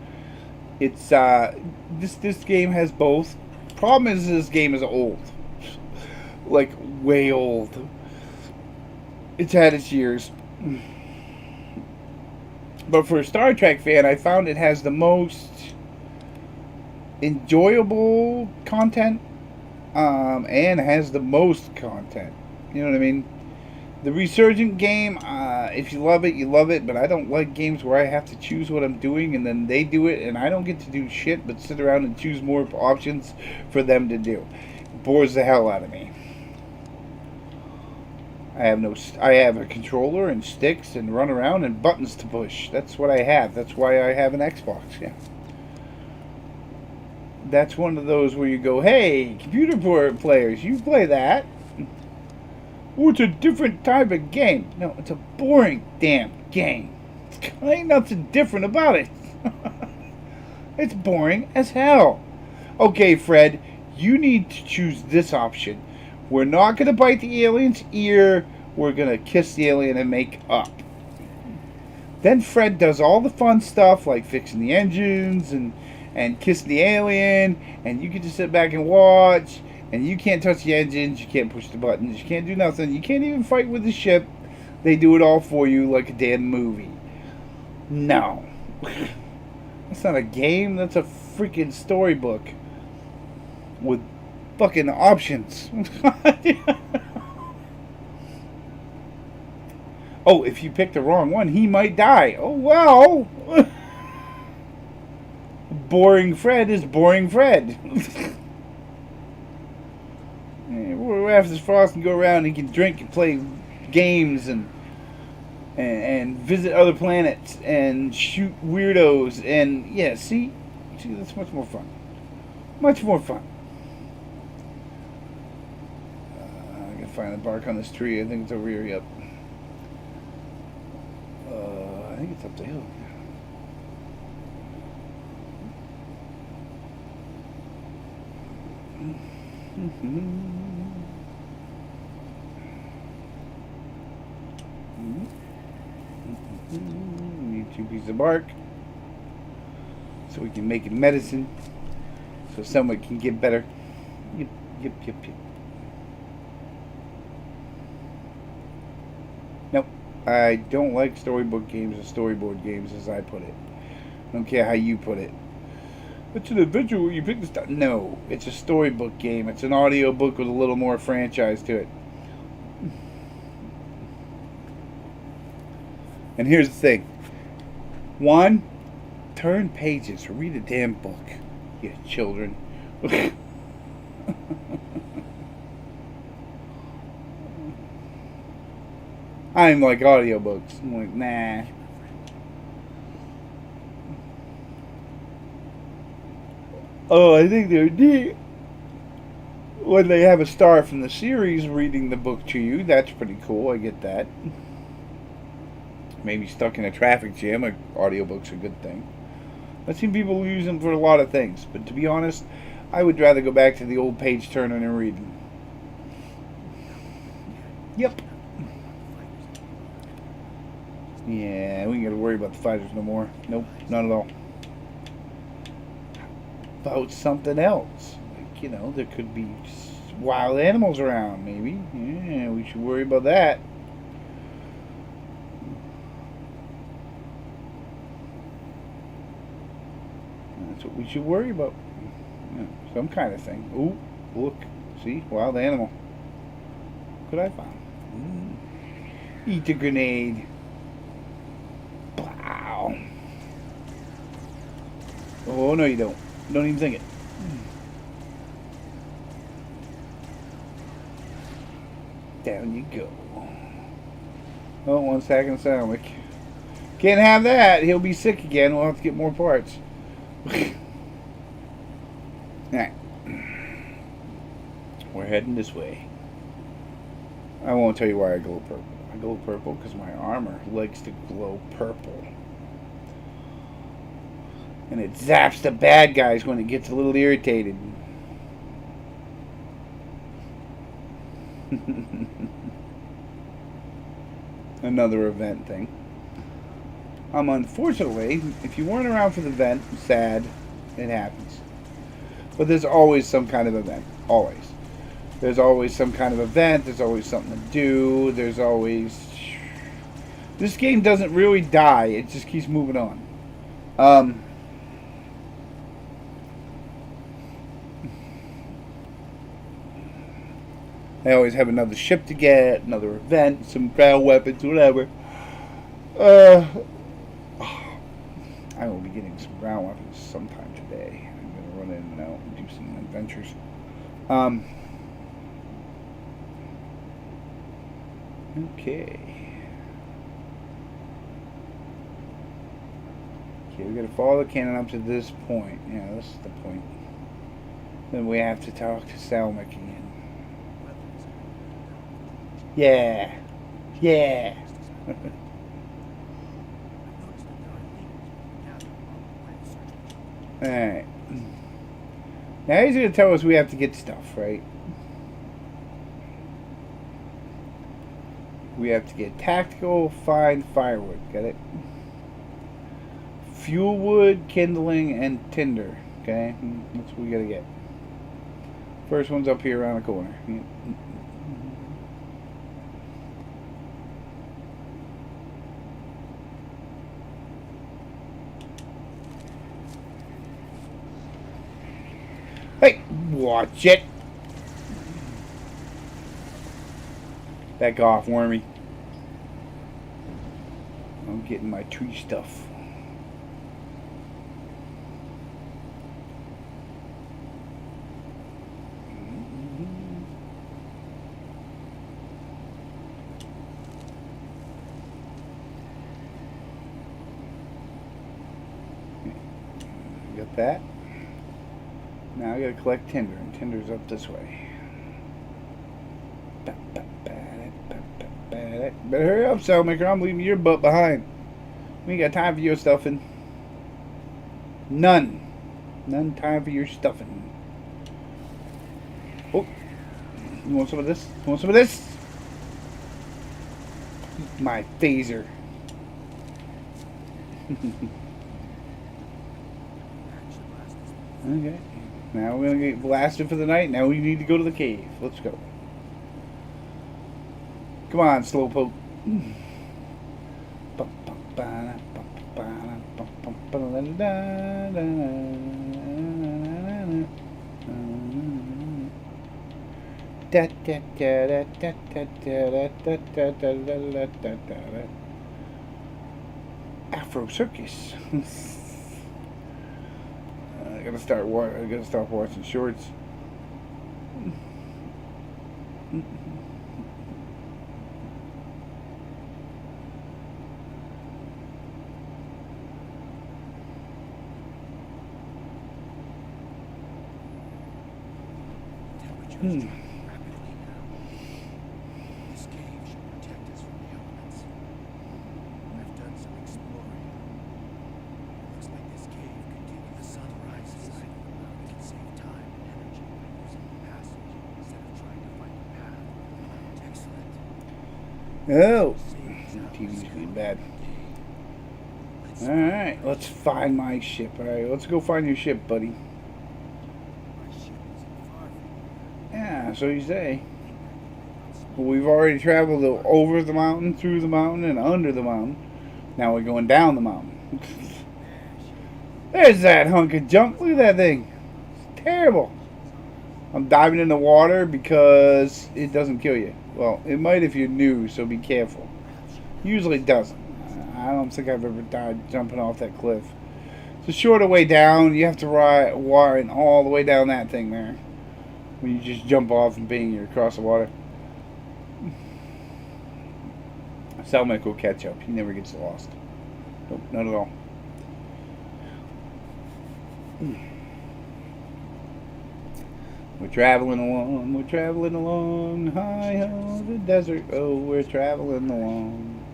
It's, this game has both. Problem is this game is old. Like, way old. It's had its years. But for a Star Trek fan, I found it has the most enjoyable content, and has the most content. You know what I mean? The Resurgent game, if you love it, you love it, but I don't like games where I have to choose what I'm doing and then they do it and I don't get to do shit but sit around and choose more options for them to do. It bores the hell out of me. I have a controller and sticks and run around and buttons to push. That's what I have. That's why I have an Xbox, yeah. That's one of those where you go, hey, computer players, you play that. Oh, it's a different type of game. No, it's a boring damn game. Ain't nothing different about it. It's boring as hell. Okay, Fred, you need to choose this option. We're not going to bite the alien's ear. We're going to kiss the alien and make up. Then Fred does all the fun stuff like fixing the engines and kissing the alien. And you can just sit back and watch. And you can't touch the engines. You can't push the buttons. You can't do nothing. You can't even fight with the ship. They do it all for you like a damn movie. No. That's not a game. That's a freaking storybook. With fucking options. Oh, if you pick the wrong one, he might die. Oh, well. Boring Fred is boring Fred. Arthas Frost can go around and he can drink and play games and visit other planets and shoot weirdos and yeah, see that's much more fun. Much more fun. I can find the bark on this tree. I think it's over here. Yep. I think it's up the hill. Need 2 pieces of bark so we can make it medicine so someone can get better. Yep. Nope. I don't like storybook games or storyboard games, as I put it. I don't care how you put it. It's an adventure where you pick the stuff. No, it's a storybook game. It's an audio book with a little more franchise to it. And here's the thing. 1, turn pages. Read a damn book, you children. I'm like audiobooks. I'm like, nah. Oh, I think they're neat. When they have a star from the series reading the book to you, that's pretty cool. I get that. Maybe stuck in a traffic jam, an audiobook's a good thing. I've seen people use them for a lot of things, but to be honest, I would rather go back to the old page turning and reading. Yep. Yeah, we ain't gotta worry about the fighters no more. Nope, not at all. About something else. Like, you know, there could be wild animals around, maybe. Yeah, we should worry about that. That's what we should worry about. Yeah, some kind of thing. Ooh, look. See? Wild animal. What I found. Eat a grenade. Wow. Oh, no you don't. Don't even think it. Down you go. Oh, 1 second sandwich. Can't have that. He'll be sick again. We'll have to get more parts. Alright. We're heading this way. I won't tell you why I glow purple. I glow purple because my armor likes to glow purple. And it zaps the bad guys when it gets a little irritated. Another event thing. Unfortunately, if you weren't around for the event, sad, it happens. But there's always some kind of event. Always. There's always some kind of event. There's always something to do. There's always... This game doesn't really die. It just keeps moving on. I always have another ship to get, another event, some ground weapons, whatever. I will be getting some ground weapons sometime today. I'm going to run in and out and do some adventures. Okay. Okay, we got to follow the cannon up to this point. Yeah, this is the point. Then we have to talk to Salmic again. Yeah. Yeah. Alright. Now he's going to tell us we have to get stuff, right? We have to get tactical, find firewood. Got it? Fuel wood, kindling, and tinder. Okay? That's what we got to get. First one's up here around the corner. Hey, watch it. Back off, Wormy. I'm getting my tree stuff. Got that. Now I gotta collect tinder, and tinder's up this way. Better hurry up, Cellmaker. I'm leaving your butt behind. We ain't got time for your stuffing. None. None time for your stuffing. Oh. You want some of this? You want some of this? My phaser. Okay. Now we're going to get blasted for the night. Now we need to go to the cave. Let's go. Come on, Slowpoke. Afro Circus. I gotta start watching shorts. Rapidly now. This cave should protect us from the elements. I've done some exploring. Looks like this cave could give you the sunrise side of the mountain. Can save time and energy by using the passage instead of trying to find a path. Excellent. Oh, TV's getting bad. Alright, let's find my ship. Alright, let's go find your ship, buddy. Yeah, so you say. Well, we've already traveled over the mountain, through the mountain, and under the mountain. Now we're going down the mountain. There's that hunk of junk. Look at that thing. It's terrible. I'm diving in the water because it doesn't kill you. Well, it might if you're new, so be careful. Usually doesn't. I don't think I've ever died jumping off that cliff. It's a shorter way down. You have to ride all the way down that thing there. When you just jump off and bang, you're across the water. Salmic will catch up. He never gets lost. Nope, not at all. We're traveling along, high ho the desert. Oh, we're traveling along.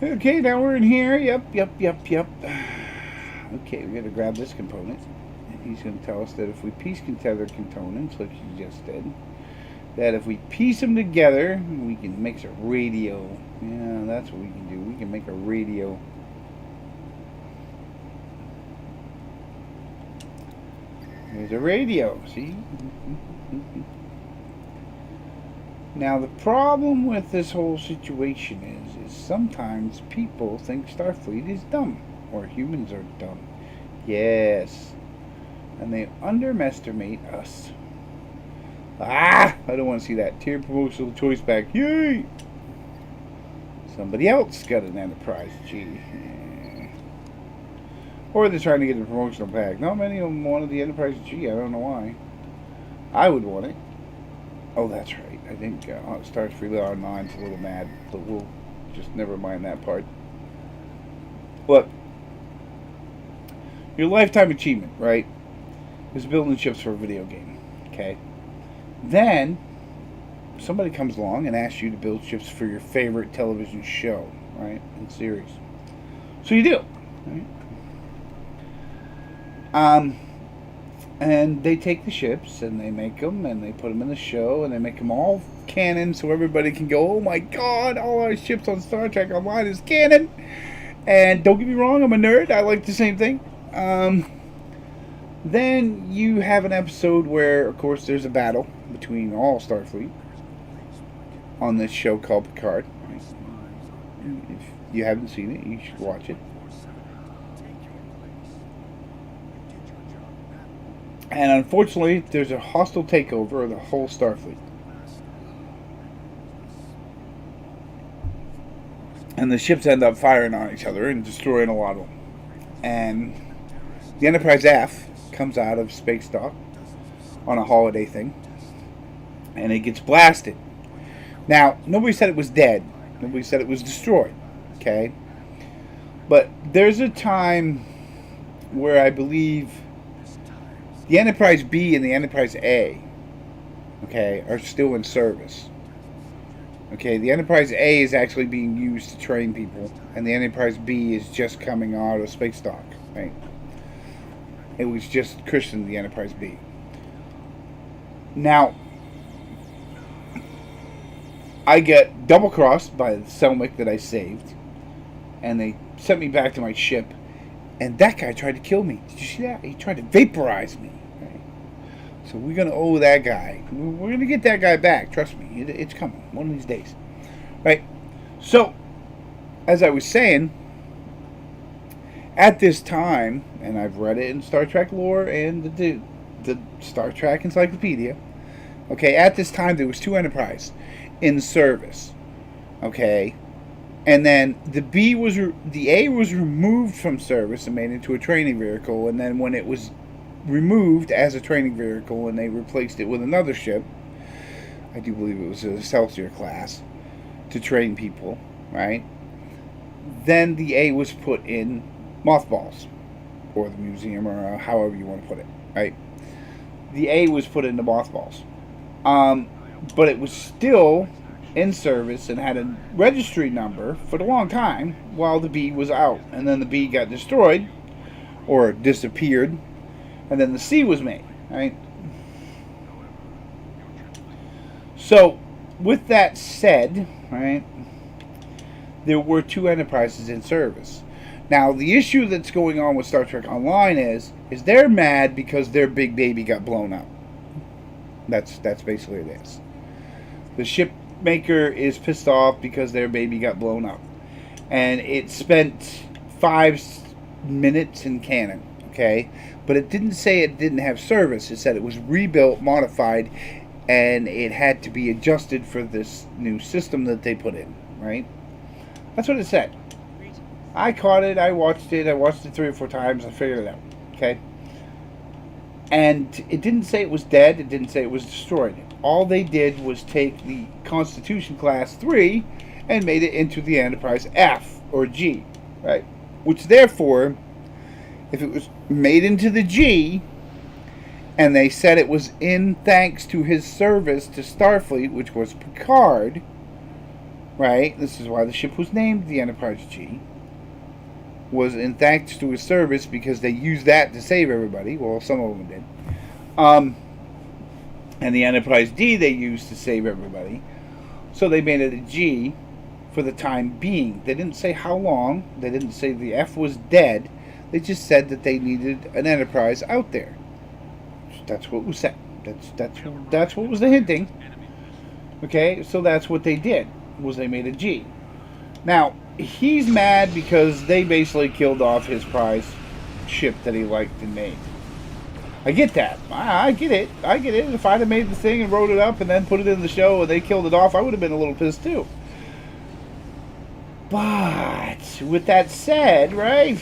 Okay, now we're in here. Yep. Okay, we gotta grab this component. He's going to tell us that if we piece together components, like he just did, that if we piece them together, we can make a radio. Yeah, that's what we can do. We can make a radio. There's a radio, see? Now the problem with this whole situation is sometimes people think Starfleet is dumb, or humans are dumb. Yes. And they underestimate us. Ah! I don't want to see that. Tier promotional choice back. Yay! Somebody else got an Enterprise G. Or they're trying to get a promotional pack. Not many of them wanted the Enterprise G. I don't know why. I would want it. Oh, that's right. I think Starfleet Online's a little mad. But we'll just never mind that part. Look. Your lifetime achievement, right, is building ships for a video game. Okay? Then, somebody comes along and asks you to build ships for your favorite television show, right, and series. So you do, right? And they take the ships and they make them and they put them in the show and they make them all canon so everybody can go, oh my god, all our ships on Star Trek Online is canon. And don't get me wrong, I'm a nerd. I like the same thing. Then you have an episode where, of course, there's a battle between all Starfleet on this show called Picard. Right? If you haven't seen it, you should watch it. And unfortunately, there's a hostile takeover of the whole Starfleet. And the ships end up firing on each other and destroying a lot of them. And the Enterprise F comes out of space dock on a holiday thing. And it gets blasted. Now, nobody said it was dead. Nobody said it was destroyed. Okay? But there's a time where I believe the Enterprise B and the Enterprise A, okay, are still in service. Okay, the Enterprise A is actually being used to train people, and the Enterprise B is just coming out of space dock, right? It was just christened the Enterprise B. Now, I get double-crossed by the Selmic that I saved, and they sent me back to my ship, and that guy tried to kill me. Did you see that? He tried to vaporize me. Right? So we're going to owe that guy. We're going to get that guy back. Trust me. It's coming. One of these days. Right? So, as I was saying, at this time, and I've read it in Star Trek lore and the Star Trek Encyclopedia, okay, at this time there was 2 Enterprise in service. Okay? And then the A was removed from service and made into a training vehicle. And then when it was removed as a training vehicle and they replaced it with another ship, I do believe it was a Excelsior class, to train people, right? Then the A was put in mothballs, or the museum, or however you want to put it, right? The A was put into mothballs. But it was still in service and had a registry number for a long time while the B was out. And then the B got destroyed or disappeared, and then the C was made, right? So, with that said, right, there were 2 Enterprises in service. Now, the issue that's going on with Star Trek Online is they're mad because their big baby got blown up. That's basically it is. The ship maker is pissed off because their baby got blown up, and it spent 5 minutes in canon, okay, but it didn't say it didn't have service. It said it was rebuilt, modified, and it had to be adjusted for this new system that they put in, right? That's what it said. I caught it, I watched it 3 or 4 times, I figured it out, okay? And it didn't say it was dead, it didn't say it was destroyed. All they did was take the Constitution Class 3 and made it into the Enterprise F or G, right? Which therefore, if it was made into the G, and they said it was in thanks to his service to Starfleet, which was Picard, right? This is why the ship was named the Enterprise G. Was in thanks to his service because they used that to save everybody. Well, some of them did. And the Enterprise D they used to save everybody. So they made it a G for the time being. They didn't say how long. They didn't say the F was dead. They just said that they needed an Enterprise out there. That's what was said. That's what was the hinting. Okay, so that's what they did, was they made a G. Now, he's mad because they basically killed off his prize ship that he liked and made. I get that. I get it. I get it. If I'd have made the thing and wrote it up and then put it in the show and they killed it off, I would have been a little pissed too. But, with that said, right?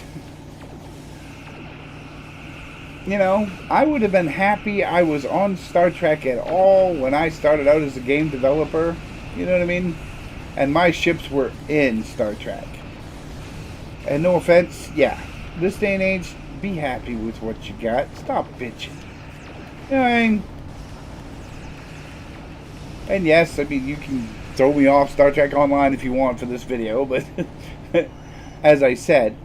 You know, I would have been happy I was on Star Trek at all when I started out as a game developer. You know what I mean? And my ships were in Star Trek. And no offense, yeah. This day and age, be happy with what you got. Stop bitching. You know what I mean? And yes, I mean, you can throw me off Star Trek Online if you want for this video, but as I said,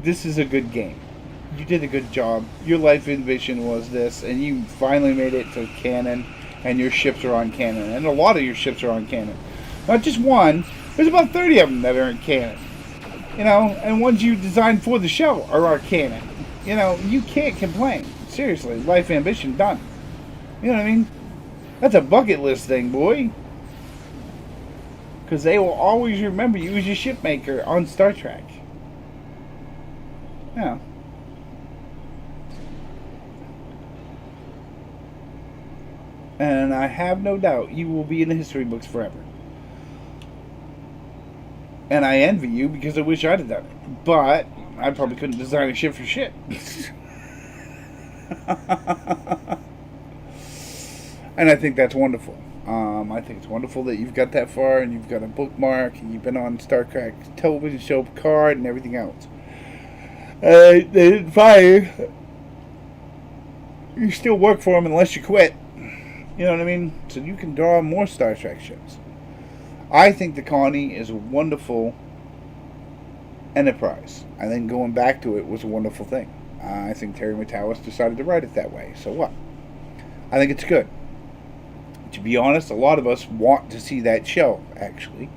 this is a good game. You did a good job. Your life ambition was this, and you finally made it to canon, and your ships are on canon. And a lot of your ships are on canon. Not just one, there's about 30 of them that are in canon. You know, and ones you designed for the show are on canon. You know, you can't complain. Seriously, life ambition done. You know what I mean? That's a bucket list thing, boy. Because they will always remember you as your ship maker on Star Trek. Yeah. And I have no doubt you will be in the history books forever. And I envy you because I wish I'd have done it. But I probably couldn't design a ship for shit. And I think that's wonderful. I think it's wonderful that you've got that far and you've got a bookmark and you've been on Star Trek television show Picard and everything else. They didn't fire you. You still work for them unless you quit. You know what I mean? So you can draw more Star Trek ships. I think the colony is a wonderful enterprise. I think going back to it was a wonderful thing. I think Terry Matalas decided to write it that way. So what? I think it's good. To be honest, a lot of us want to see that show, actually.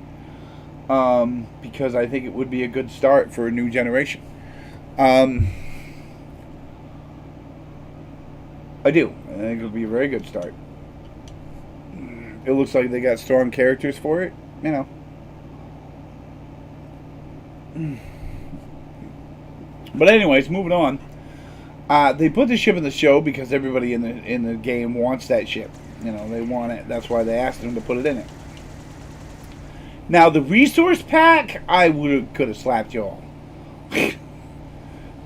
Because I think it would be a good start for a new generation. I do. I think it would be a very good start. It looks like they got strong characters for it, you know. But anyways, moving on. They put the ship in the show because everybody in the game wants that ship. You know, they want it. That's why they asked them to put it in it. Now, the resource pack, I could have slapped y'all.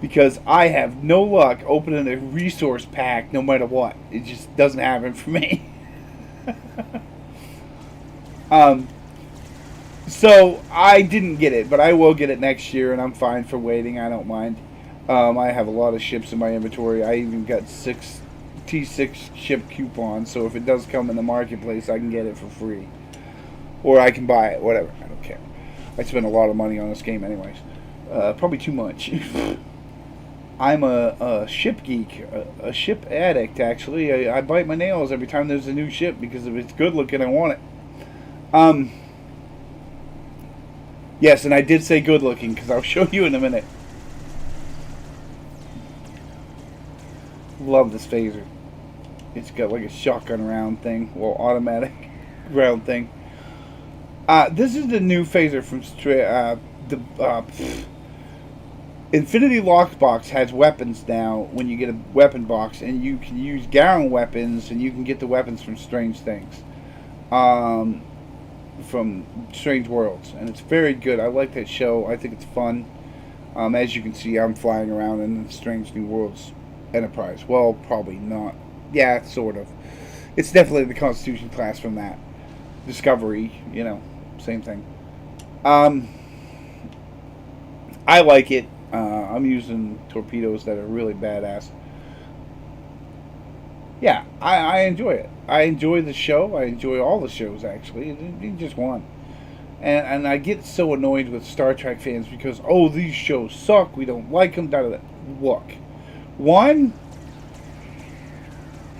Because I have no luck opening a resource pack no matter what. It just doesn't happen for me. So I didn't get it, but I will get it next year, and I'm fine for waiting. I don't mind. I have a lot of ships in my inventory. I even got 6 T6 ship coupons, so if it does come in the marketplace, I can get it for free, or I can buy it. Whatever, I don't care. I spend a lot of money on this game, anyways. Probably too much. I'm a ship geek, a ship addict, actually. I bite my nails every time there's a new ship because if it's good looking, I want it. Yes, and I did say good looking because I'll show you in a minute. Love this phaser. It's got like a shotgun round thing, well, automatic round thing. This is the new phaser from Infinity Lockbox has weapons now when you get a weapon box, and you can use Garen weapons, and you can get the weapons from Strange Things. From Strange Worlds, and it's very good. I like that show. I think it's fun. As you can see, I'm flying around in the Strange New Worlds Enterprise. Well, probably not. Yeah, sort of. It's definitely the Constitution class from that. Discovery, you know, same thing. I like it. I'm using torpedoes that are really badass. Yeah, I enjoy it. I enjoy the show. I enjoy all the shows, actually. It just one. And I get so annoyed with Star Trek fans because, oh, these shows suck. We don't like them. Look. One,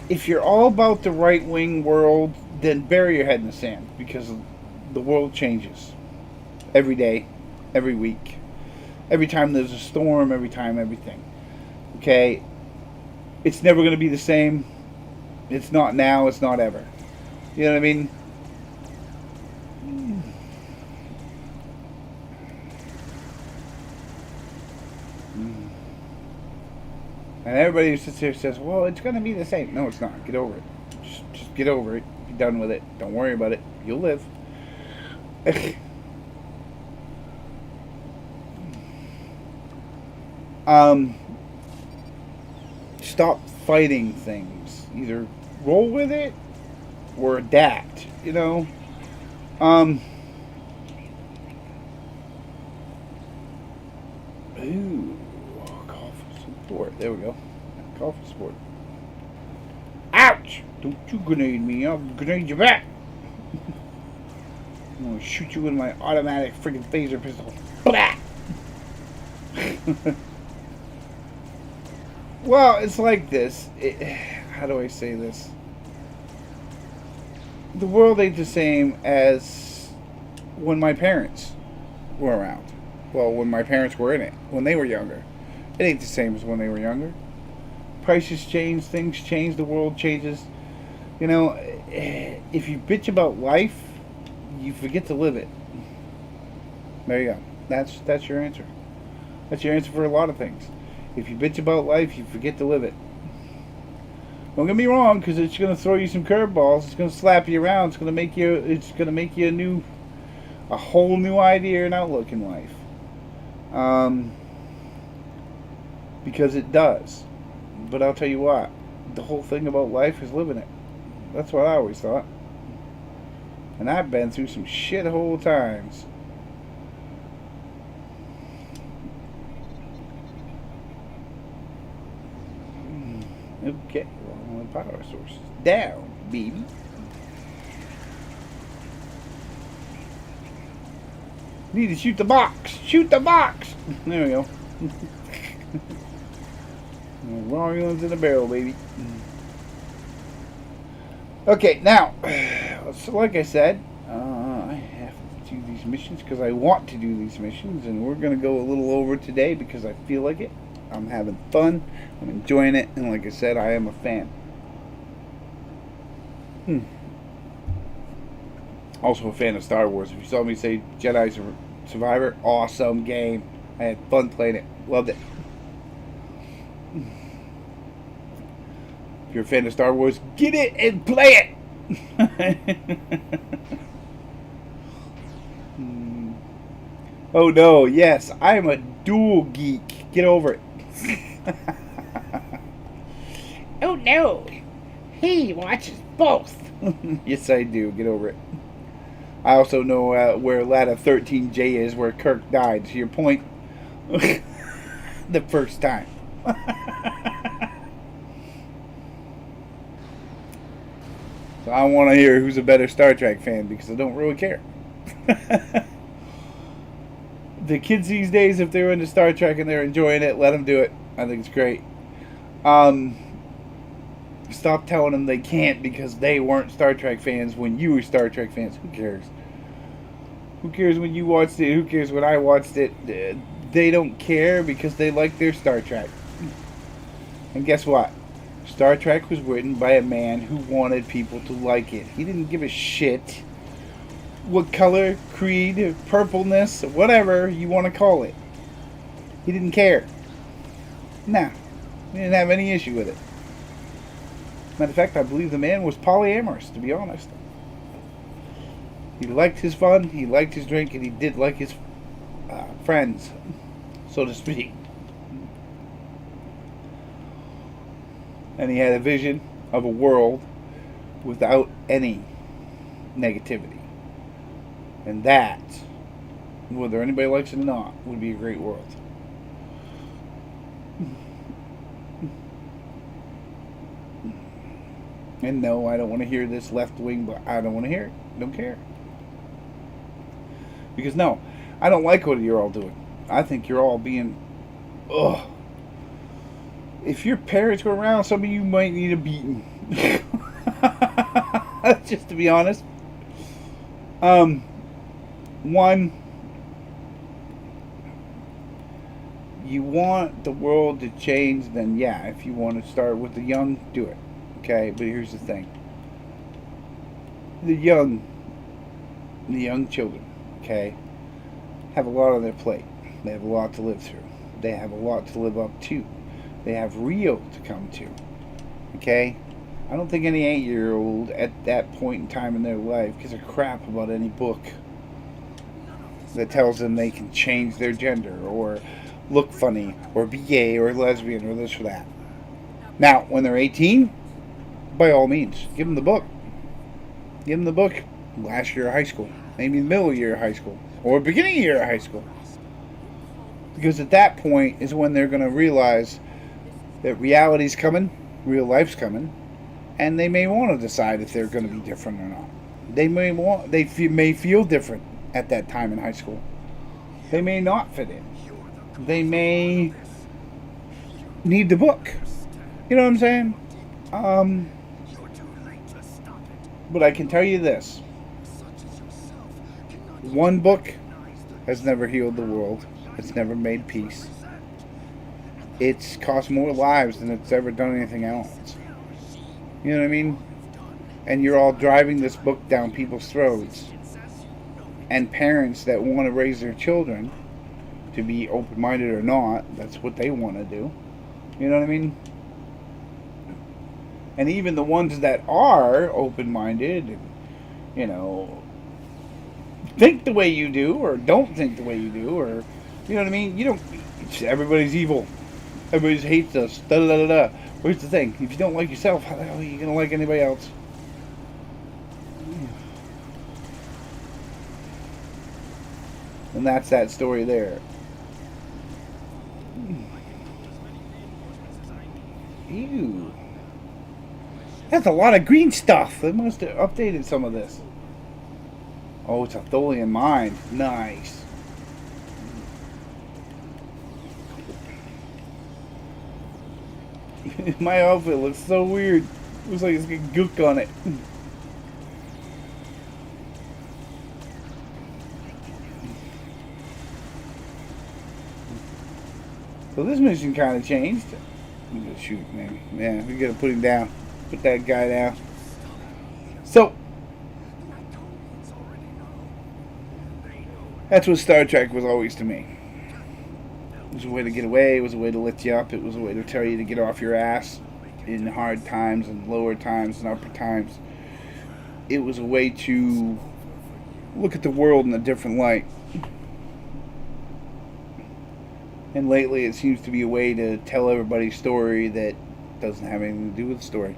if you're all about the right-wing world, then bury your head in the sand because the world changes. Every day, every week. Every time there's a storm, every time everything. Okay? It's never going to be the same. It's not now, it's not ever. You know what I mean? And everybody sits here and says, well, it's going to be the same. No, it's not. Get over it. Just get over it. Be done with it. Don't worry about it. You'll live. Stop fighting things. Either roll with it or adapt, you know? Ooh, call for support. There we go. Call for support. Ouch! Don't you grenade me. I'll grenade you back. I'm gonna shoot you with my automatic freaking phaser pistol. Blah! Well, it's like this. How do I say this? The world ain't the same as when my parents were around. Well, when my parents were in it, when they were younger. It ain't the same as when they were younger. Prices change, things change, the world changes. You know, if you bitch about life, you forget to live it. There you go. That's your answer. That's your answer for a lot of things. If you bitch about life, you forget to live it. Don't get me wrong, because it's going to throw you some curveballs. It's going to slap you around. It's going to make you a whole new idea and outlook in life. Because it does. But I'll tell you what, the whole thing about life is living it. That's what I always thought. And I've been through some shithole times. Okay, well, the power source is down, baby. Need to shoot the box. Shoot the box. There we go. Romulans in the barrel, baby. Okay, now, so like I said, I have to do these missions because I want to do these missions, and we're going to go a little over today because I feel like it. I'm having fun. I'm enjoying it, and like I said, I am a fan. Also a fan of Star Wars. If you saw me say Jedi Survivor, awesome game. I had fun playing it. Loved it. If you're a fan of Star Wars, get it and play it! Oh no, yes, I am a dual geek. Get over it. Oh no, he watches both. Yes, I do. Get over it. I also know where Ladder 13J is, where Kirk died. To your point, the first time. So I want to hear who's a better Star Trek fan because I don't really care. The kids these days, if they're into Star Trek and they're enjoying it, let them do it. I think it's great. Stop telling them they can't because they weren't Star Trek fans when you were Star Trek fans. Who cares? Who cares when you watched it? Who cares when I watched it? They don't care because they like their Star Trek. And guess what? Star Trek was written by a man who wanted people to like it. He didn't give a shit what color, creed, purpleness, whatever you want to call it. He didn't care. Nah. He didn't have any issue with it. Matter of fact, I believe the man was polyamorous, to be honest. He liked his fun, he liked his drink, and he did like his friends, so to speak. And he had a vision of a world without any negativity. And that, whether anybody likes it or not, would be a great world. And no, I don't want to hear this left wing, but I don't want to hear it. Don't care. Because no, I don't like what you're all doing. I think you're all being... Ugh. If your parents were around, some of you might need a beating. Just to be honest. One, you want the world to change, then yeah, if you want to start with the young, do it. Okay, but here's the thing. The young children, okay, have a lot on their plate. They have a lot to live through. They have a lot to live up to. They have Rio to come to. Okay? I don't think any 8-year-old at that point in time in their life gives a crap about any book that tells them they can change their gender or look funny or be gay or lesbian or this or that. Now, when they're 18, by all means, give them the book. Give them the book last year of high school, maybe the middle year of high school, or beginning year of high school. Because at that point is when they're going to realize that reality's coming, real life's coming, and they may want to decide if they're going to be different or not. They may feel different at that time in high school. They may not fit in. They may need the book. You know what I'm saying? But I can tell you this. One book has never healed the world. It's never made peace. It's cost more lives than it's ever done anything else. You know what I mean? And you're all driving this book down people's throats. And parents that want to raise their children to be open-minded or not, that's what they want to do. You know what I mean? And even the ones that are open-minded and, you know, think the way you do or don't think the way you do, or, you know what I mean? You don't, everybody's evil. Everybody hates us. Da-da-da-da-da. Here's the thing. If you don't like yourself, how the hell are you going to like anybody else? And that's that story there. Ew. That's a lot of green stuff. They must have updated some of this. Oh, it's a Tholian mine. Nice. My outfit looks so weird. Looks like it's got gook on it. So this mission kind of changed. I'm gonna shoot, man. Yeah, we gotta put him down. Put that guy down. So that's what Star Trek was always to me. It was a way to get away. It was a way to lift you up. It was a way to tell you to get off your ass in hard times and lower times and upper times. It was a way to look at the world in a different light. And lately it seems to be a way to tell everybody a story that doesn't have anything to do with the story.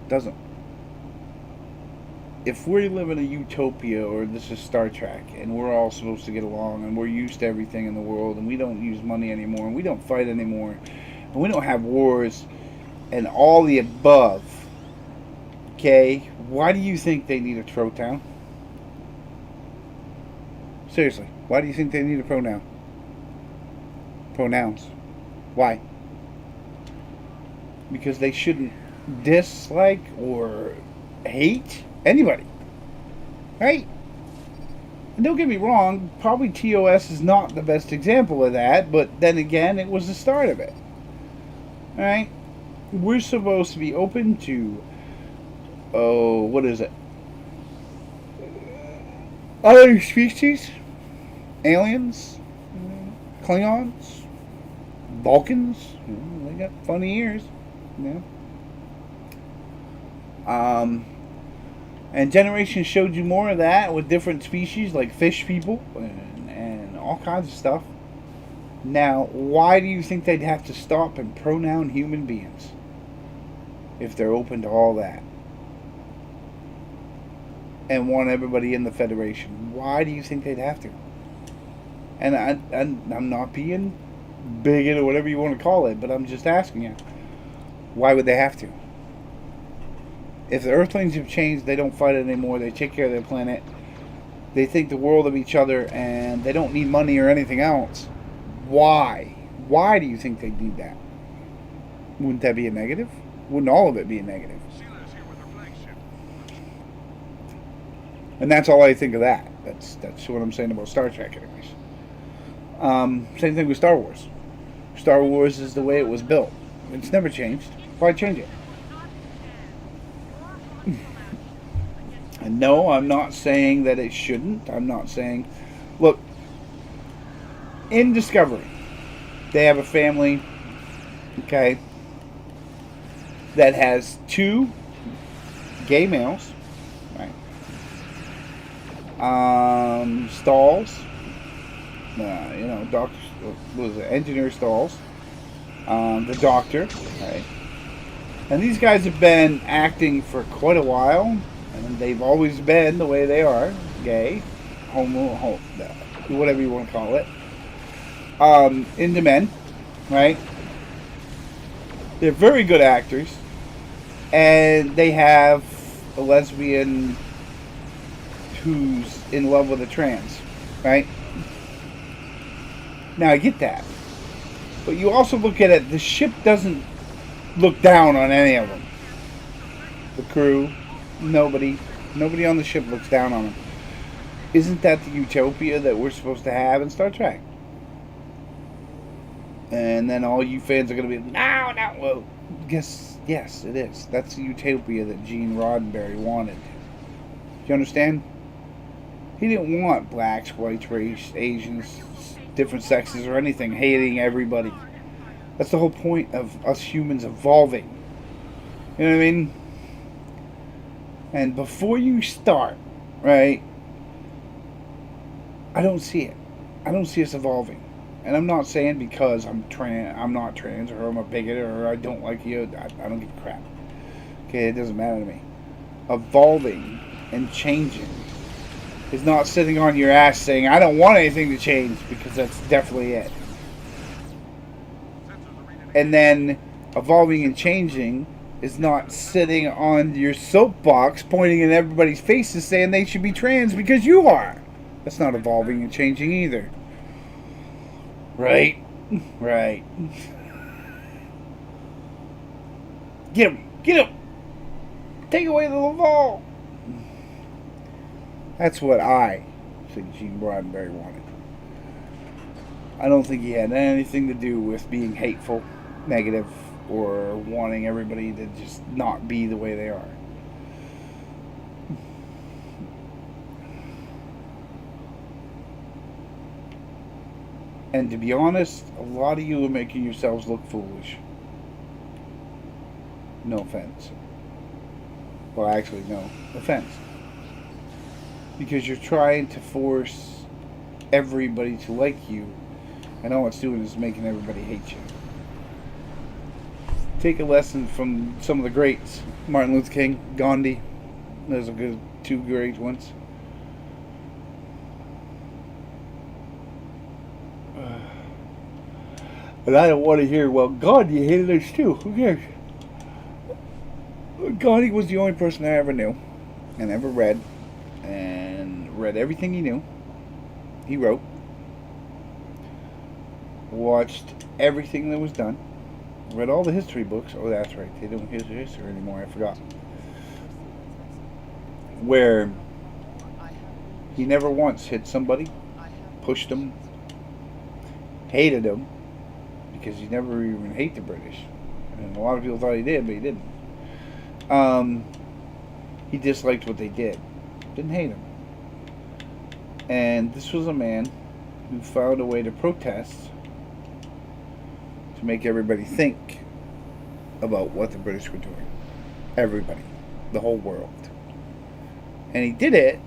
Doesn't. If we live in a utopia, or this is Star Trek, and we're all supposed to get along, and we're used to everything in the world, and we don't use money anymore, and we don't fight anymore, and we don't have wars, and all the above, okay, why do you think they need a pronoun? Seriously, why do you think they need a pronoun? Pronouns. Why? Because they shouldn't dislike or hate anybody. Right? And don't get me wrong, probably TOS is not the best example of that, but then again, it was the start of it. Alright? We're supposed to be open to, what is it? Other species? Aliens? Klingons? Vulcans? They got funny ears. Yeah. And Generations showed you more of that with different species like fish people and all kinds of stuff. Now, why do you think they'd have to stop and pronoun human beings if they're open to all that? And want everybody in the Federation? Why do you think they'd have to? And I'm not being bigot or whatever you want to call it, but I'm just asking you. Why would they have to? If the Earthlings have changed, they don't fight anymore, they take care of their planet, they think the world of each other, and they don't need money or anything else. Why? Why do you think they need that? Wouldn't that be a negative? Wouldn't all of it be a negative? And that's all I think of that. That's what I'm saying about Star Trek anyways. Same thing with Star Wars. Star Wars is the way it was built. It's never changed. Why change it? And no, I'm not saying that it shouldn't. I'm not saying. Look, in Discovery, they have a family, okay, that has 2 gay males, right? Stalls, doctor, was it engineer Stalls, the doctor, right? And these guys have been acting for quite a while, and they've always been the way they are, gay, whatever you want to call it, into men, right? They're very good actors, and they have a lesbian who's in love with a trans, right? Now I get that, but you also look at it. The ship doesn't look down on any of them. The crew, nobody on the ship looks down on them. Isn't that the utopia that we're supposed to have in Star Trek? And then all you fans are going to be, no, well, yes, it is. That's the utopia that Gene Roddenberry wanted. Do you understand? He didn't want blacks, whites, race, Asians, different sexes, or anything, hating everybody. That's the whole point of us humans evolving. You know what I mean? And before you start, right, I don't see it. I don't see us evolving. And I'm not saying because I'm not trans, or I'm a bigot, or I don't like you. I don't give a crap. Okay, it doesn't matter to me. Evolving and changing is not sitting on your ass saying, I don't want anything to change, because that's definitely it. And then evolving and changing is not sitting on your soapbox pointing in everybody's faces saying they should be trans because you are. That's not evolving and changing either. Right? Right. Get him! Get him! Take away the Laval! That's what I think Gene Roddenberry wanted. I don't think he had anything to do with being hateful, negative, or wanting everybody to just not be the way they are. And to be honest, a lot of you are making yourselves look foolish. No offense. Well, actually, no offense. Because you're trying to force everybody to like you, and all it's doing is making everybody hate you. Take a lesson from some of the greats. Martin Luther King, Gandhi. Those are good, 2 great ones. But I don't want to hear, well, Gandhi hated us too. Who cares? Gandhi was the only person I ever knew and ever read, and read everything he knew. He wrote. Watched everything that was done. Read all the history books. Oh, that's right. They don't have history anymore. I forgot. Where he never once hit somebody, pushed them, hated them, because he never even hated the British. And a lot of people thought he did, but he didn't. He disliked what they did. Didn't hate them. And this was a man who found a way to protest, to make everybody think about what the British were doing. Everybody. The whole world. And he did it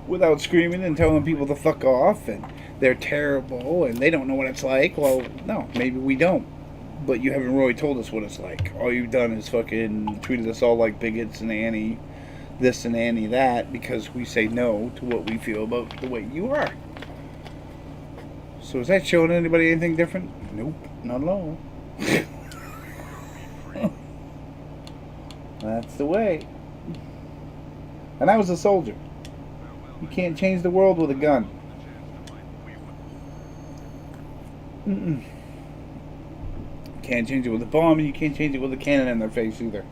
without screaming and telling people to fuck off and they're terrible and they don't know what it's like. Well, no, maybe we don't. But you haven't really told us what it's like. All you've done is fucking treated us all like bigots and anti this and anti that because we say no to what we feel about the way you are. So is that showing anybody anything different? Nope, not at all. That's the way. And I was a soldier. You can't change the world with a gun. Mm-mm. You can't change it with a bomb, and you can't change it with a cannon in their face either.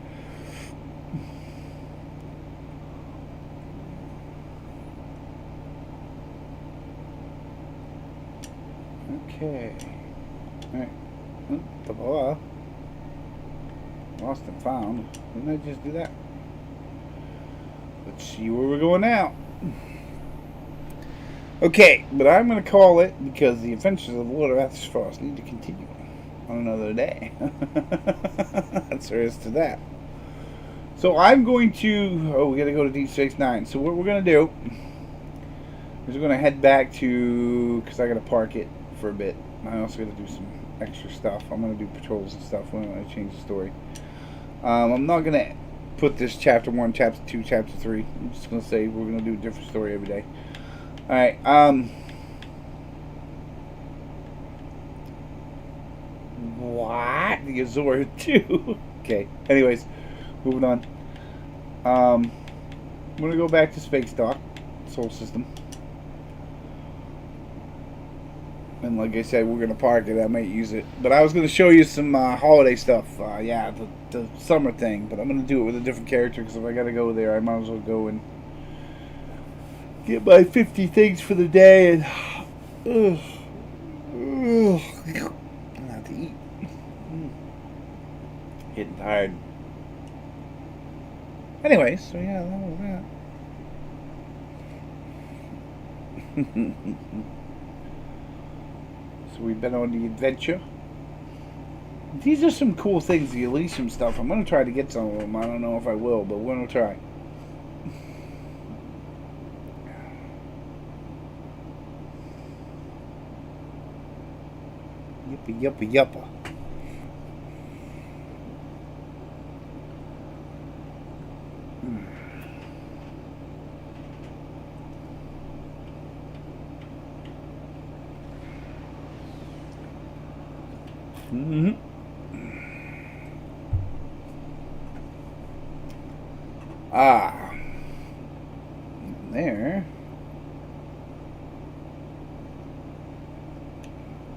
Okay. Alright. The ball. Lost and found. Didn't I just do that? The see where we're going now. Okay, but I'm going to call it because the adventures of the Lord of Arthas Frost need to continue on another day. That's there is to that. So I'm going to... Oh, we got to go to D69. So what we're going to do is we're going to head back to... Because I got to park it for a bit. I also got to do some extra stuff. I'm going to do patrols and stuff when I change the story. I'm not going to put this chapter 1, chapter 2, chapter 3. I'm just going to say we're going to do a different story every day. Alright, what? The Azor too. Okay, anyways, moving on. I'm going to go back to Space Dock, Soul System. And like I said, we're going to park it. I might use it. But I was going to show you some holiday stuff. Yeah, the summer thing. But I'm going to do it with a different character because if I got to go there, I might as well go and get my 50 things for the day and I have to eat. Getting tired. Anyways, so yeah, that was that. So we've been on the adventure. These are some cool things, the Elysium stuff. I'm going to try to get some of them. I don't know if I will, but we're going to try. Yuppie, yuppie, yuppa. There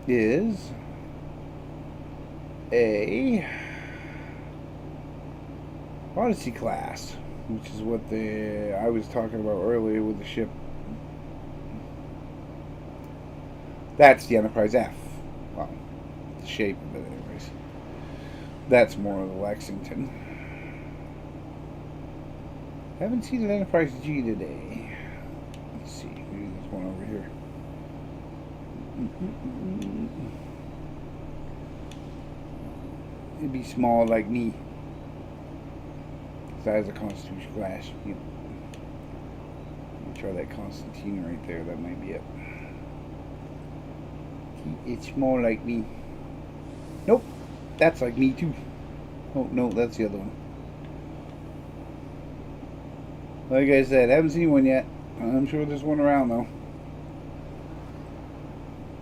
is a Odyssey class, which is what I was talking about earlier with the ship. That's the Enterprise F. Well, the shape of it anyways. That's more of the Lexington. I haven't seen an Enterprise G today. Let's see, maybe there's one over here. It'd be small like me. Size of Constitution class. Yep. Try that Constantine right there. That might be it. It's small like me. Nope. That's like me too. Oh, no, that's the other one. Like I said, I haven't seen one yet. I'm sure there's one around though.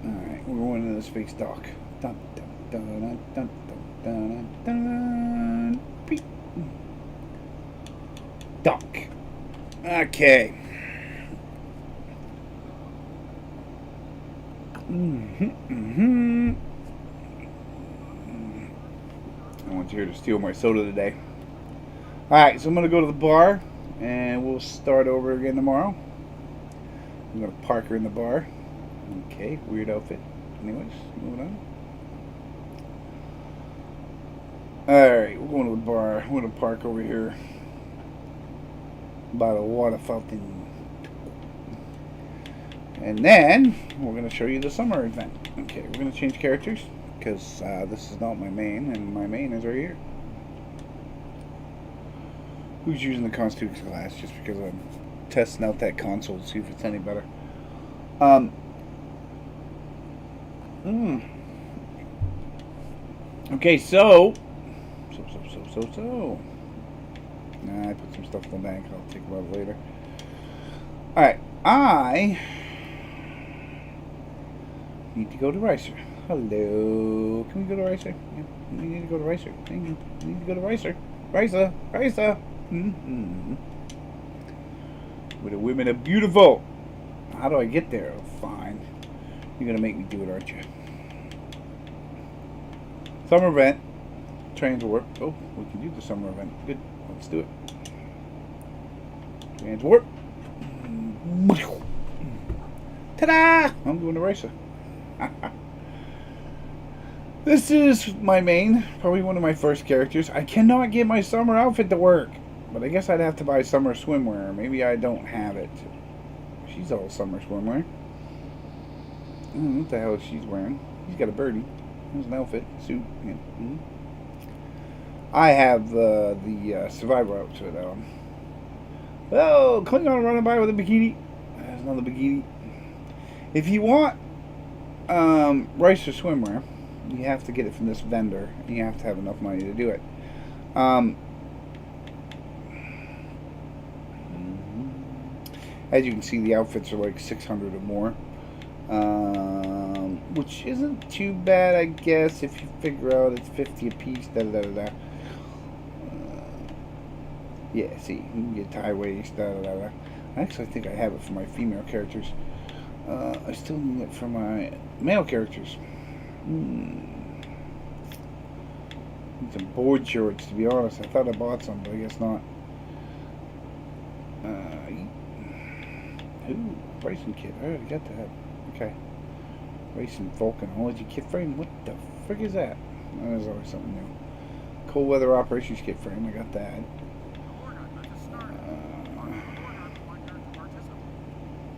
Alright, we're going to the Space Dock. Dun, dun, dun, dun, dun, dun, dun, dun. Dock. Okay. I want you here to steal my soda today. Alright, so I'm going to go to the bar. And we'll start over again tomorrow. I'm going to park her in the bar. Okay, weird outfit. Anyways, moving on. Alright, we're going to the bar. I'm going to park over here by the water fountain. And then we're going to show you the summer event. Okay, we're going to change characters because this is not my main, and my main is right here. Who's using the Constitution class just because I'm testing out that console to see if it's any better. Okay, so. Nah, I put some stuff in the bank. I'll think about it later. Alright, I need to go to Ricer. Hello. Can we go to Ricer? Yeah, we need to go to Ricer. We need to go to Ricer. Ricer. Where the women are beautiful. How do I get there? Oh, fine. You're going to make me do it, aren't you? Summer event. Transwarp. Oh, we can do the summer event. Good. Let's do it. Transwarp. Ta-da! I'm doing the racer. This is my main. Probably one of my first characters. I cannot get my summer outfit to work. But I guess I'd have to buy summer swimwear. Maybe I don't have it. She's all summer swimwear. I don't know what the hell she's wearing. He's got a birdie. There's an outfit, suit. Yeah. Mm-hmm. I have the survivor outfit on. Oh, Klingon running by with a bikini. There's another bikini. If you want rice or swimwear, you have to get it from this vendor. And you have to have enough money to do it. As you can see, the outfits are like 600 or more. Which isn't too bad, I guess, if you figure out it's 50 a piece. Yeah, see, you can get tie waist. I actually think I have it for my female characters. I still need it for my male characters. Need some board shorts, to be honest. I thought I bought some, but I guess not. Ooh, racing kit. I already got that. Okay. Racing volcanology kit frame. What the frick is that? Oh, there's always something new. Cold weather operations kit frame. I got that.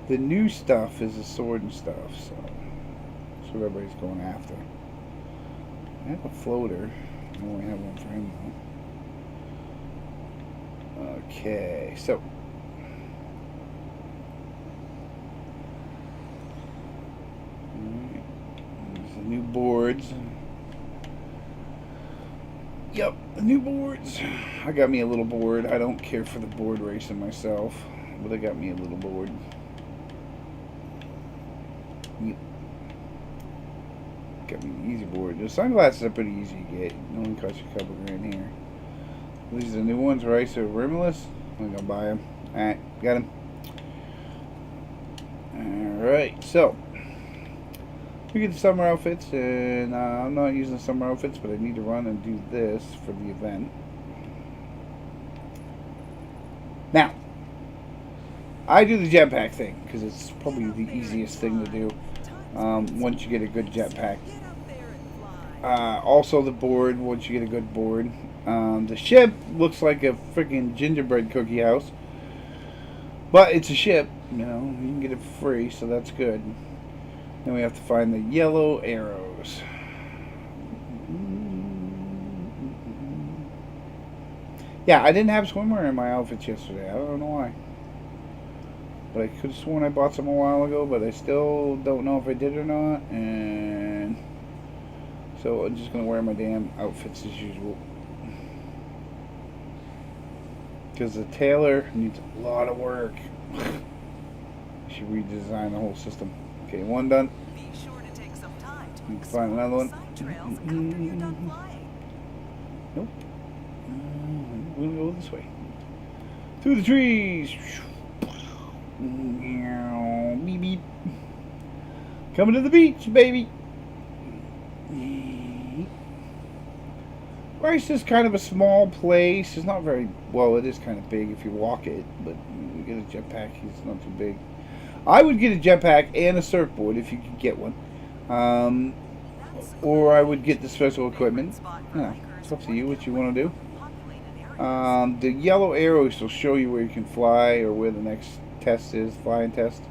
The new stuff is the sword and stuff, so that's what everybody's going after. I have a floater. I only have one for him though. Okay, so there's the new boards. Yep, the new boards. I got me a little board. I don't care for the board racing myself, but I got me a little board. Yep. Got me the easy board. The sunglasses are pretty easy to get. It only costs you a couple grand here. These are the new ones, right? So rimless. I'm gonna buy them. Alright, got them. Alright, so we get the summer outfits, and I'm not using the summer outfits, but I need to run and do this for the event. Now, I do the jetpack thing because it's probably the easiest thing to do once you get a good jetpack. Also the board, once you get a good board. The ship looks like a freaking gingerbread cookie house, but it's a ship, you know, you can get it for free, so that's good. Then we have to find the yellow arrows. Yeah, I didn't have swimwear in my outfits yesterday. I don't know why. But I could have sworn I bought some a while ago, but I still don't know if I did or not. And so I'm just going to wear my damn outfits as usual. Because the tailor needs a lot of work. I should redesign the whole system. Okay, one done. Be sure to take some time to find another one. trails after you're done flying. Nope. We'll go this way. Through the trees. Beep beep. Coming to the beach, baby. Rice is kind of a small place. It's not very well. It is kind of big if you walk it, but you get a jetpack. It's not too big. I would get a jetpack and a surfboard if you could get one, or I would get the special equipment. Yeah, it's up to you what you want to do. The yellow arrows will show you where you can fly or where the next test is, flying test.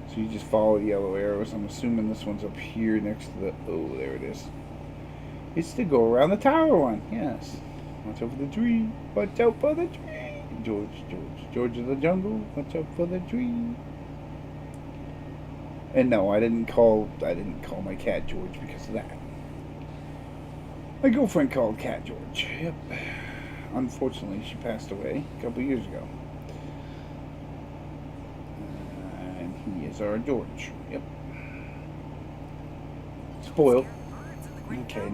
So you just follow the yellow arrows. I'm assuming this one's up here next to the. Oh, there it is. It's to go around the tower one. Yes. Watch out for the tree. Watch out for the tree. George of the jungle. Watch out for the tree. And no, I didn't call my cat George because of that. My girlfriend called Cat George. Yep. Unfortunately, she passed away a couple years ago. And he is our George. Yep. Spoiled. Okay,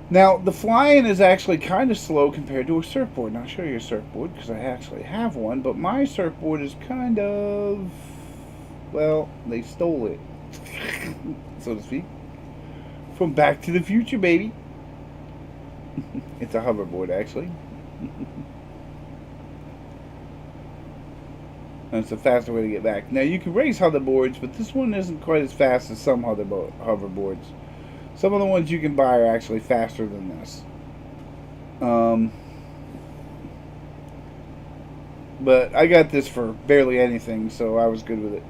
now the flying is actually kind of slow compared to a surfboard. And I'll show you a surfboard because I actually have one, but my surfboard is kind of, well, they stole it, so to speak, from Back to the Future, baby. It's a hoverboard, actually. And it's a faster way to get back. Now, you can race hoverboards, but this one isn't quite as fast as some hoverboards. Some of the ones you can buy are actually faster than this. But I got this for barely anything, so I was good with it.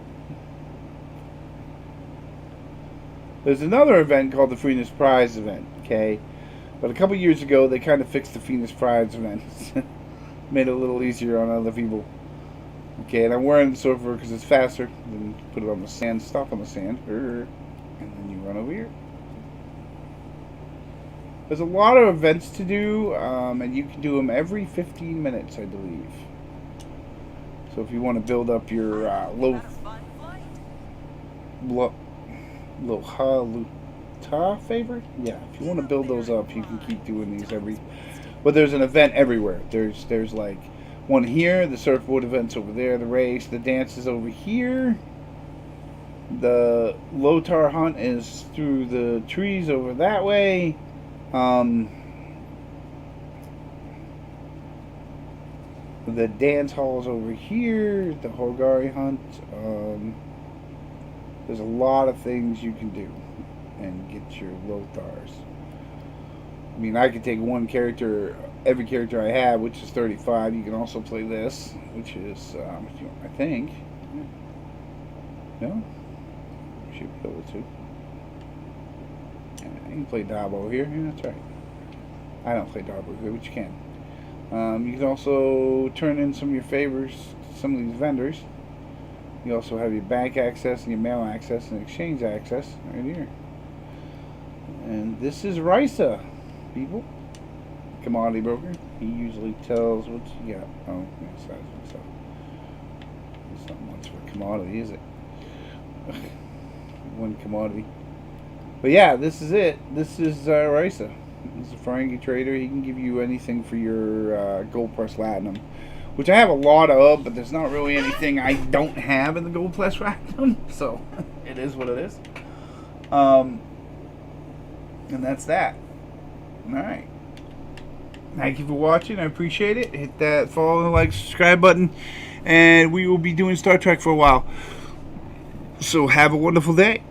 There's another event called the Phoenix Prize event, okay? But a couple years ago, they kind of fixed the Phoenix Prize event. Made it a little easier on other people. Okay, and I'm wearing the surfer because it's faster. Then put it on the sand, stop on the sand, and then you run over here. There's a lot of events to do, and you can do them every 15 minutes, I believe. So if you want to build up your Had a fun flight. Lohaluta favorite? Yeah, if you want to build those up, you can keep doing these every... But there's an event everywhere. There's like one here, the surfboard event's over there, the race, the dance is over here. The Lotar hunt is through the trees over that way. The dance hall is over here. The Hogari hunt. There's a lot of things you can do and get your Lothars. I mean, I could take one character, every character I have, which is 35. You can also play this, which is, I think. No? Should be able to. Yeah, you can play Dabo here. Yeah, that's right. I don't play Dabo here, but you can. You can also turn in some of your favors to some of these vendors. You also have your bank access and your mail access and exchange access right here. And this is Risa, people. Commodity broker. He usually tells what you got. Oh, yeah, size of stuff. It's not much for commodity, is it? One commodity. But yeah, this is it. This is Risa. He's a Ferengi trader. He can give you anything for your Gold Plus Platinum, which I have a lot of, but there's not really anything I don't have in the Gold Plus Platinum, so it is what it is. And that's that. Alright. Thank you for watching. I appreciate it. Hit that follow, like, subscribe button, and we will be doing Star Trek for a while. So have a wonderful day.